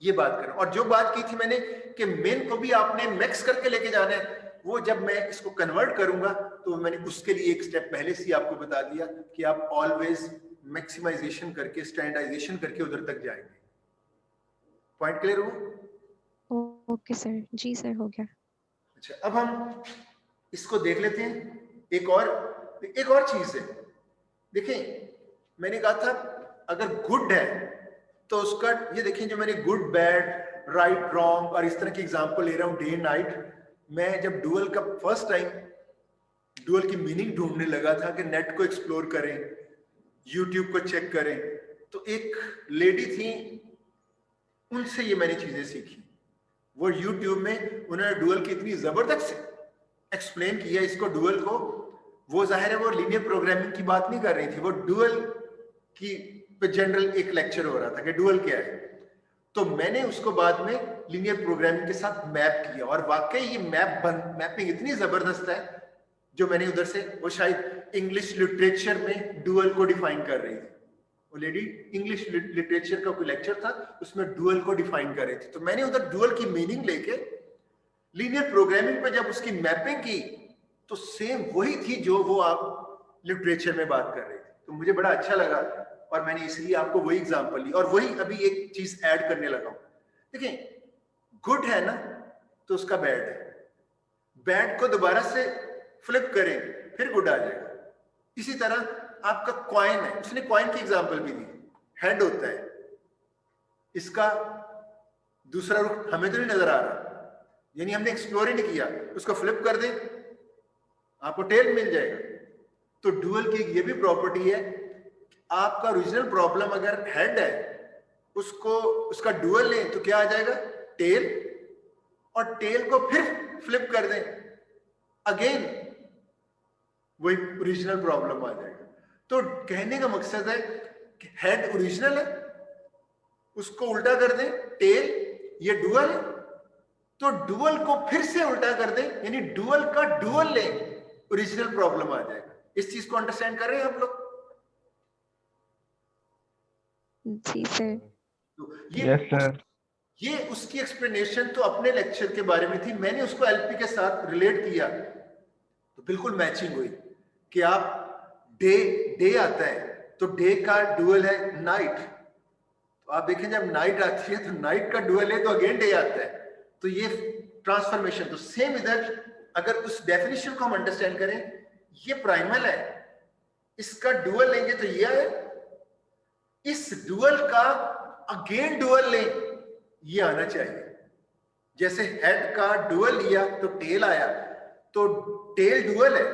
ये बात कर रहा हूं। और जो बात की थी मैंने कि मेन को भी आपने मैक्स करके लेके जाना है, वो जब मैं इसको कन्वर्ट करूंगा तो मैंने उसके लिए एक स्टेप पहले से ही आपको बता दिया कि आप ऑलवेज मैक्सिमाइजेशन करके स्टैंडर्डाइजेशन करके उधर तक जाएंगे। पॉइंट क्लियर हो? ओके सर, जी सर, हो गया। अच्छा, अब हम इसको देख लेते हैं। एक और चीज है, देखें मैंने कहा था अगर गुड है तो उसका, ये देखें जो मैंने गुड बैड राइट रॉन्ग और इस तरह की एग्जांपल ले रहा हूं डे नाइट। मैं जब डुअल का फर्स्ट टाइम डुअल की मीनिंग ढूंढने लगा था कि नेट को एक्सप्लोर करें, यूट्यूब को चेक करें, तो एक लेडी थी, उनसे ये मैंने चीजें सीखी। वो यूट्यूब में उन्होंने डुअल की इतनी जबरदस्त एक्सप्लेन किया इसको डुअल को। वो जाहिर है वो लीनियर प्रोग्रामिंग की बात नहीं कर रही थी, वो डुअल की पे जनरल एक लेक्चर हो रहा था कि डुअल क्या है। तो मैंने उसको बाद में लीनियर प्रोग्रामिंग के साथ मैप किया, और वाकई ये मैपिंग इतनी जबरदस्त है जो मैंने उधर से, वो शायद इंग्लिश लिटरेचर में डुअल को डिफाइन कर रही थी। वो लेडी इंग्लिश लिटरेचर का कोई लेक्चर था, उसमें डुअल को डिफाइन कर रही थी। तो मैंने उधर डुअल की मीनिंग लेके लीनियर प्रोग्रामिंग पे जब उसकी मैपिंग की तो सेम वही थी जो वो आप लिटरेचर में बात कर रहे थे। तो मुझे बड़ा अच्छा लगा और मैंने इसलिए आपको वही एग्जांपल ली, और वही अभी एक चीज ऐड करने लगा हूं। देखिए गुड है ना तो उसका बैड है, बैड को दोबारा से फ्लिप करें फिर गुड आ जाएगा। इसी तरह आपका कॉइन है, उसने कॉइन की एग्जांपल भी दी, हेड होता है, इसका दूसरा रुख हमें तो नहीं नजर आ रहा, यानी हमने एक्सप्लोर ही नहीं किया, उसको फ्लिप कर दें आपको टेल मिल जाएगा। तो डुअल की ये भी प्रॉपर्टी है, आपका ओरिजिनल प्रॉब्लम अगर हेड है, उसको उसका डुअल लें तो क्या आ जाएगा, टेल, और टेल को फिर फ्लिप कर दें अगेन वही ओरिजिनल प्रॉब्लम आ जाएगा। तो कहने का मकसद है कि हेड ओरिजिनल है, उसको उल्टा कर दें टेल, ये डुअल है, तो डुअल को फिर से उल्टा कर दें, यानी डुअल का डुअल लें, ओरिजिनल प्रॉब्लम आ जाएगा। इस चीज को अंडरस्टैंड कर रहे हैं आप लोग? जी सर। तो यस सर। ये उसकी एक्सप्लेनेशन तो अपने लेक्चर के बारे में थी, मैंने उसको एलपी के साथ रिलेट किया तो बिल्कुल मैचिंग हुई कि आप डे आता है तो डे का डुअल है नाइट, तो आप देखें जब नाइट आती है तो नाइट का डुअल है तो अगेन डे आता है। तो ये ट्रांसफॉर्मेशन, तो सेम इधर अगर उस डेफिनेशन को हम अंडरस्टैंड करें, ये प्राइमल है, इसका डुअल लेंगे तो ये है, इस डुअल का अगेन डुअल लें, ये आना चाहिए। जैसे हेड का डुअल लिया तो टेल आया, तो टेल डुअल है,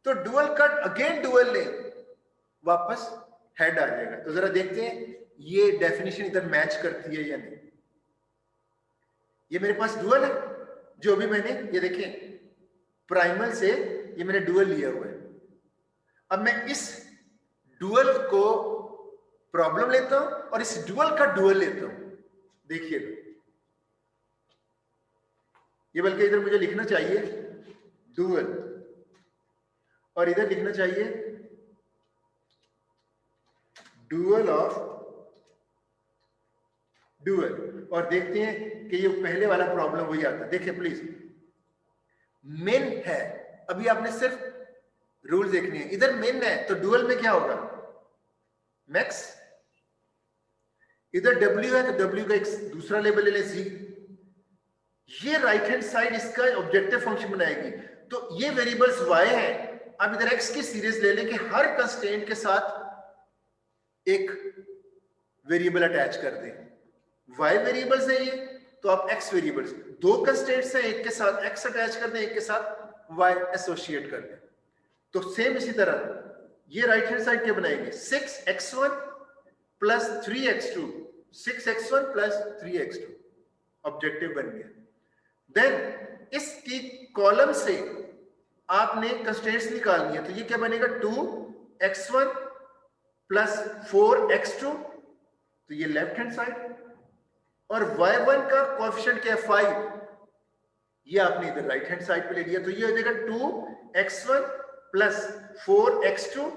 तो डुअल का अगेन डुअल लें, वापस हेड आ जाएगा। तो जरा देखते हैं ये डेफिनेशन इधर मैच करती है या नहीं। ये मेरे पास डुअल है, जो भी मैंने, ये देखें प्राइमल से ये मैंने डुअल लिया हुआ है। अब मैं इस डुअल को प्रॉब्लम लेता हूं और इस डुअल का डुअल लेता हूं। देखिए ये, बल्कि इधर मुझे लिखना चाहिए डुअल और इधर लिखना चाहिए डुअल ऑफ डुअल, और देखते हैं कि ये पहले वाला प्रॉब्लम वही आता है। देखिए प्लीज, मेन है, अभी आपने सिर्फ रूल देखने हैं। इधर मेन है तो डुअल में क्या होगा, मैक्स। इधर डब्ल्यू है तो डब्ल्यू का एक दूसरा लेबल ले लें जी। ये राइट हैंड साइड इसका ऑब्जेक्टिव फंक्शन बनाएगी। तो ये वेरिएबल्स y है, अब इधर x की सीरीज ले लें कि हर कंस्ट्रेंट के साथ एक वेरिएबल अटैच कर दें। y वेरिएबल्स है ये, तो आप x वेरिएबल्स, दो कंस्ट्रेंट्स हैं, एक के साथ x अटैच कर दें, एक के साथ y एसोसिएट कर दें। तो सेम इसी तरह ये राइट हैंड साइड क्या बनाएगी, 6x1 plus 3x2, 6x1 plus 3x2 objective बन गया। देन इसकी कॉलम से आपने कंस्ट्रेंट्स निकालनी है, तो ये क्या बनेगा, 2x1 प्लस 4x2, तो ये लेफ्ट हैंड साइड, और y1 का कोएफिशिएंट क्या है, 5, ये आपने इधर राइट हैंड साइड पे ले लिया। तो ये हो जाएगा 2x1 प्लस 4x2,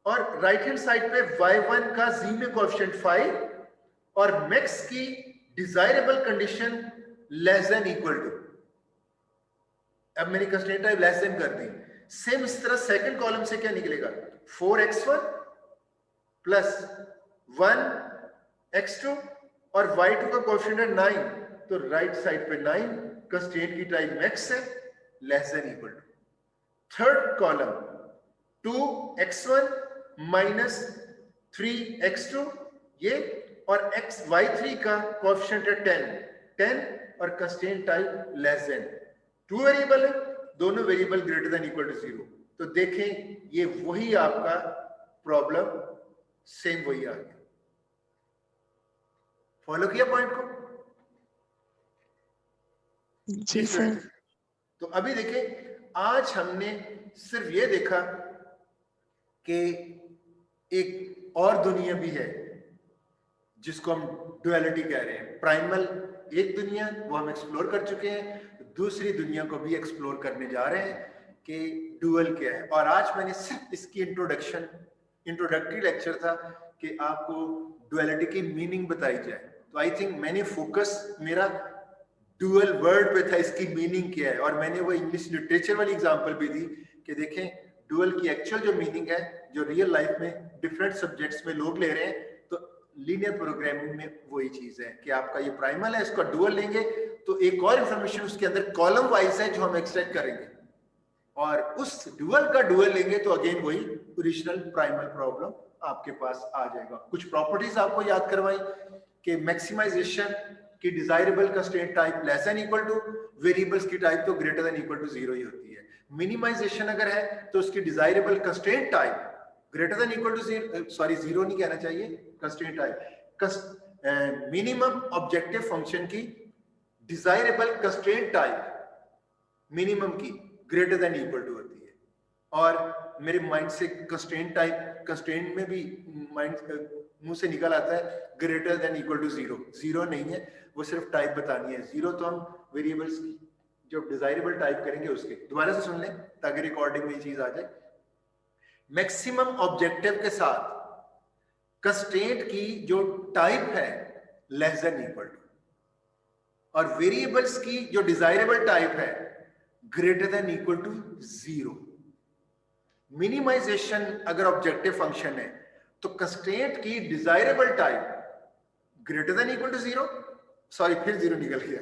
और राइट हैंड साइड पे y1 का z में कोएफिशिएंट 5, और मैक्स की desirable condition less than equal to. अब मैंने कंस्ट्रेंट टाइप लेस देन कर दी। सेम इस तरह सेकंड कॉलम से क्या निकलेगा, 4x1 प्लस 1x2, और y2 का कोएफिशिएंट है 9, तो राइट साइड पे 9, कंस्ट्रेंट की टाइप मैक्स है, less than equal to. Third column 2x1 minus 3x2 ये, और y3 का कोएफिशिएंट है 10 और constraint type less than. Two variable है, दोनों variable greater than equal to 0। तो देखें ये वही आपका प्रॉब्लम, सेम वही आ गया। फॉलो किया पॉइंट को? जी सर। तो अभी देखें, आज हमने सिर्फ ये देखा कि एक और दुनिया भी है जिसको हम डुअलिटी कह रहे हैं। प्राइमल एक दुनिया, वो हम एक्सप्लोर कर चुके हैं, दूसरी दुनिया को भी एक्सप्लोर करने जा रहे हैं कि डुअल क्या है। और आज मैंने सिर्फ इसकी इंट्रोडक्टरी लेक्चर था कि आपको डुअलिटी की मीनिंग बताई जाए। तो आई थिंक मैंने फोकस मेरा डुअल वर्ड पे था, इसकी मीनिंग क्या है। और मैंने वो इंग्लिश लिटरेचर वाली एग्जांपल भी दी कि देखें डुअल की एक्चुअल जो मीनिंग है, जो रियल लाइफ में डिफरेंट सब्जेक्ट्स में लोग ले रहे हैं, तो लीनियर प्रोग्रामिंग में वही चीज है कि आपका ये प्राइमल है, इसका डुअल लेंगे तो एक और इंफॉर्मेशन उसके अंदर कॉलम वाइज है जो हम एक्सट्रैक्ट करेंगे, और उस डुअल का डुअल लेंगे तो अगेन वही ओरिजिनल प्राइमल प्रॉब्लम आपके पास आ जाएगा। कुछ प्रॉपर्टीज आपको याद करवाई कि मैक्सिमाइजेशन की desirable constraint type less than equal to, variables की टाइप तो ग्रेटर देन इक्वल टू 0 ही होती है। मिनिमाइजेशन अगर है तो उसकी desirable constraint type greater than equal to 0 नहीं कहना चाहिए, constraint type minimum objective function की डिजायरेबल कंस्ट्रेंट टाइप मिनिमम की ग्रेटर देन इक्वल टू होती है। और मेरे माइंड से कंस्ट्रेंट टाइप, कंस्ट्रेंट में भी माइंड मुंह से निकल आता है ग्रेटर देन इक्वल टू 0। 0 नहीं है, वो सिर्फ टाइप बतानी है। 0 तो हम वेरिएबल्स की जो डिजायरेबल टाइप करेंगे उसके। दोबारा से सुन लें ताकि रिकॉर्डिंग में ये चीज आ जाए। मैक्सिमम ऑब्जेक्टिव के साथ कंस्ट्रेंट की जो टाइप है लेस देन इक्वल टू, और वेरिएबल्स की जो डिजायरेबल टाइप है greater than equal to 0। Minimization अगर ऑब्जेक्टिव फंक्शन है तो कंस्ट्रेंट की desirable type greater than equal to 0, sorry फिर 0 निकल गया।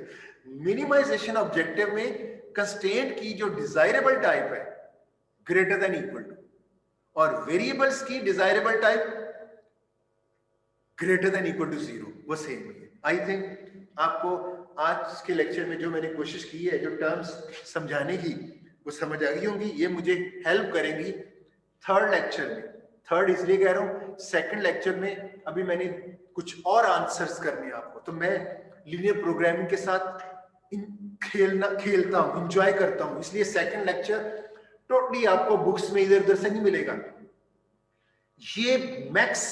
मिनिमाइजेशन ऑब्जेक्टिव में कंस्ट्रेंट की जो डिजायरेबल टाइप है ग्रेटर देन इक्वल टू, और वेरिएबल्स की desirable type greater than equal to 0 वो सेम है। आई थिंक आपको आज के लेक्चर में जो मैंने कोशिश की है, जो टर्म्स समझाने की, वो समझ आ गई होंगी। ये मुझे हेल्प करेंगी थर्ड लेक्चर में। थर्ड इसलिए कह रहा हूँ, सेकंड लेक्चर में अभी मैंने कुछ और आंसर्स करने हैं आपको, तो मैं लीनियर प्रोग्रामिंग के साथ खेलता हूँ, इंजॉय करता हूँ, इसलिए सेकंड लेक्चर टोटली आपको बुक्स में इधर उधर से नहीं मिलेगा। ये मैक्स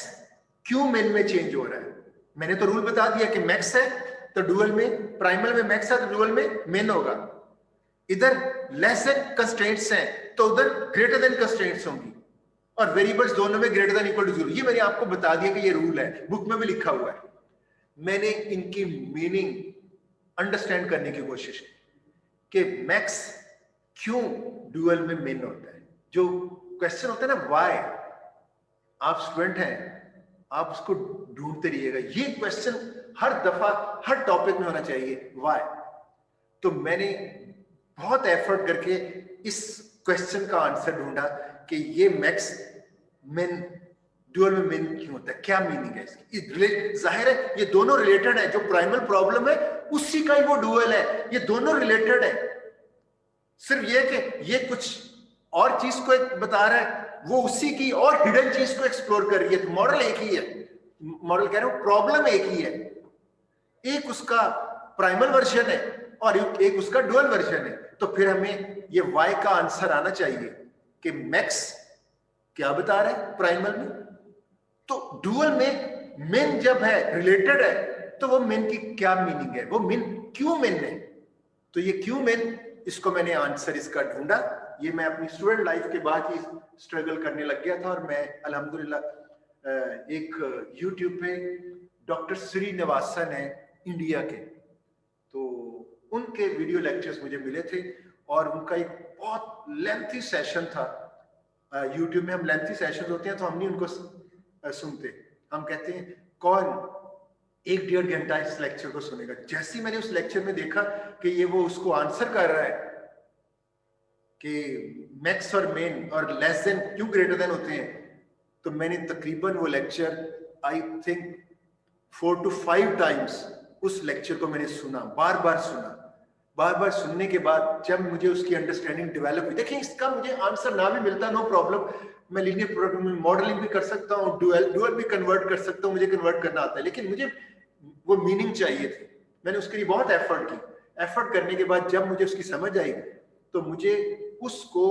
क्यों मेन में चेंज हो रहा है, मैंने तो रूल बता दिया कि मैक्स है तो डुअल में, प्राइमल में मैक्स है तो डुअल में मेन होगा। इधर लेस देन कंस्ट्रेंट्स हैं तो उधर ग्रेटर देन कंस्ट्रेंट्स होंगी, और वेरिएबल्स दोनों में ग्रेटर देन इक्वल टू 0। ये मैंने आपको बता दिया कि ये रूल है, बुक में भी लिखा हुआ है। मैंने इनकी मीनिंग अंडरस्टैंड करने की कोशिश की कि मैक्स क्यों डुअल में मेन होता है। जो क्वेश्चन होता है ना व्हाई, आप स्टूडेंट हैं, आप उसको ढूंढते रहिएगा। ये क्वेश्चन हर दफा हर टॉपिक में होना चाहिए, व्हाई। तो मैंने बहुत एफर्ट करके इस क्वेश्चन का आंसर ढूंढा कि ये मैक्स मेन डुअल में मेन क्यों होता है, क्या मीनिंग है इसकी। जाहिर है ये दोनों रिलेटेड है, जो प्राइमल प्रॉब्लम है उसी का ही वो डुअल है, ये दोनों रिलेटेड है। सिर्फ ये कि ये कुछ और चीज को बता रहा है, वो उसी की और हिडन चीज को एक्सप्लोर कर रही है। तो मॉडल एक ही है, मॉडल कह रहा हूं, प्रॉब्लम एक ही है। एक उसका प्राइमल वर्जन है और एक उसका डुअल वर्जन है। तो फिर हमें ये वाई का आंसर आना चाहिए कि मैक्स क्या बता रहा है प्राइमल में। तो डुअल में मेन जब है, रिलेटेड है, तो वो मेन की क्या मीनिंग है, वो मेन क्यों मेन है। तो ये क्यों मेन, इसको मैंने आंसर इसका ढूंढा। ये मैं अपनी स्टूडेंट लाइफ के बाद ही स्ट्रगल करने लग गया था, और मैं अल्हम्दुलिल्लाह एक यूट्यूब पे डॉक्टर श्रीनिवासन है इंडिया के, तो उनके वीडियो लेक्चर्स मुझे मिले थे, और उनका एक बहुत लेंथी सेशन था। यूट्यूब में हम लेंथी सेशन होते हैं तो हम नहीं उनको सुनते, हम कहते हैं कौन 1-1.5 घंटा इस लेक्चर को सुनेगा। जैसे ही मैंने उस लेक्चर में देखा कि ये वो उसको आंसर कर रहा है कि मैक्स और मेन और लेस देन क्यों ग्रेटर देन होते हैं, तो मैंने तकरीबन वो lecture I think 4 to 5 times उस लेक्चर को मैंने सुना, बार बार सुनने के बाद जब मुझे उसकी अंडरस्टैंडिंग डेवलप हुई। देखिए इसका मुझे आंसर ना भी मिलता, नो प्रॉब्लम, मैं लीनियर प्रोग्रामिंग में मॉडलिंग भी कर सकता हूँ, डुअल भी कन्वर्ट कर सकता हूँ, मुझे कन्वर्ट करना आता है, लेकिन मुझे वो मीनिंग चाहिए थी। मैंने उसके लिए बहुत एफर्ट की। एफर्ट करने के बाद जब मुझे उसकी समझ आई तो मुझे उसको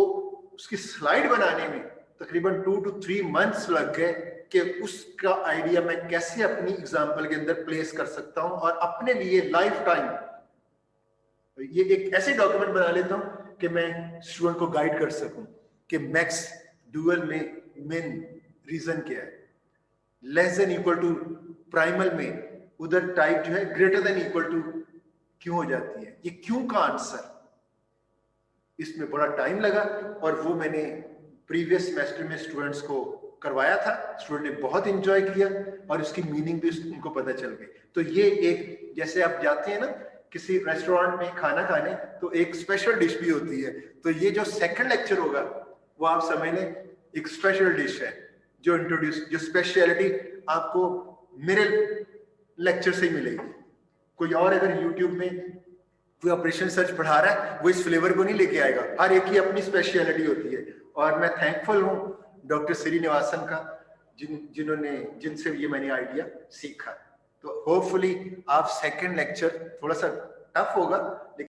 उसकी स्लाइड बनाने में तकरीबन 2 to 3 मंथ्स लग गए कि उसका आइडिया मैं कैसे अपनी एग्जाम्पल के अंदर प्लेस कर सकता हूं, और अपने लिए लाइफ टाइम ये एक ऐसे डॉक्यूमेंट बना लेता हूं कि मैं स्टूडेंट को गाइड कर सकूं कि मैक्स डुअल में मेन रीजन क्या है, less than equal to primal में उधर टाइप जो है ग्रेटर देन इक्वल टू क्यों हो जाती है। ये क्यों का आंसर इसमें बड़ा टाइम लगा, और वो मैंने प्रीवियस सेमेस्टर में स्टूडेंट्स को करवाया था। स्टूडेंट ने बहुत एंजॉय किया और उसकी मीनिंग भी उनको पता चल गई। तो ये एक, जैसे आप जाते हैं ना किसी रेस्टोरेंट में खाना खाने, तो एक स्पेशल डिश भी होती है, तो ये जो सेकंड लेक्चर होगा वो आप समझ लें एक स्पेशल डिश है जो इंट्रोड्यूस, जो स्पेशलिटी आपको मेरे लेक्चर से ही मिलेगी। कोई और अगर यूट्यूब में कोई ऑपरेशन सर्च पढ़ा रहा है वो इस फ्लेवर को नहीं लेके आएगा, हर एक की अपनी स्पेशलिटी होती है। और मैं थैंकफुल हूँ डॉक्टर श्रीनिवासन का, जिनसे ये मैंने आइडिया सीखा। तो होपफुली आप सेकंड लेक्चर थोड़ा सा टफ होगा, लेकिन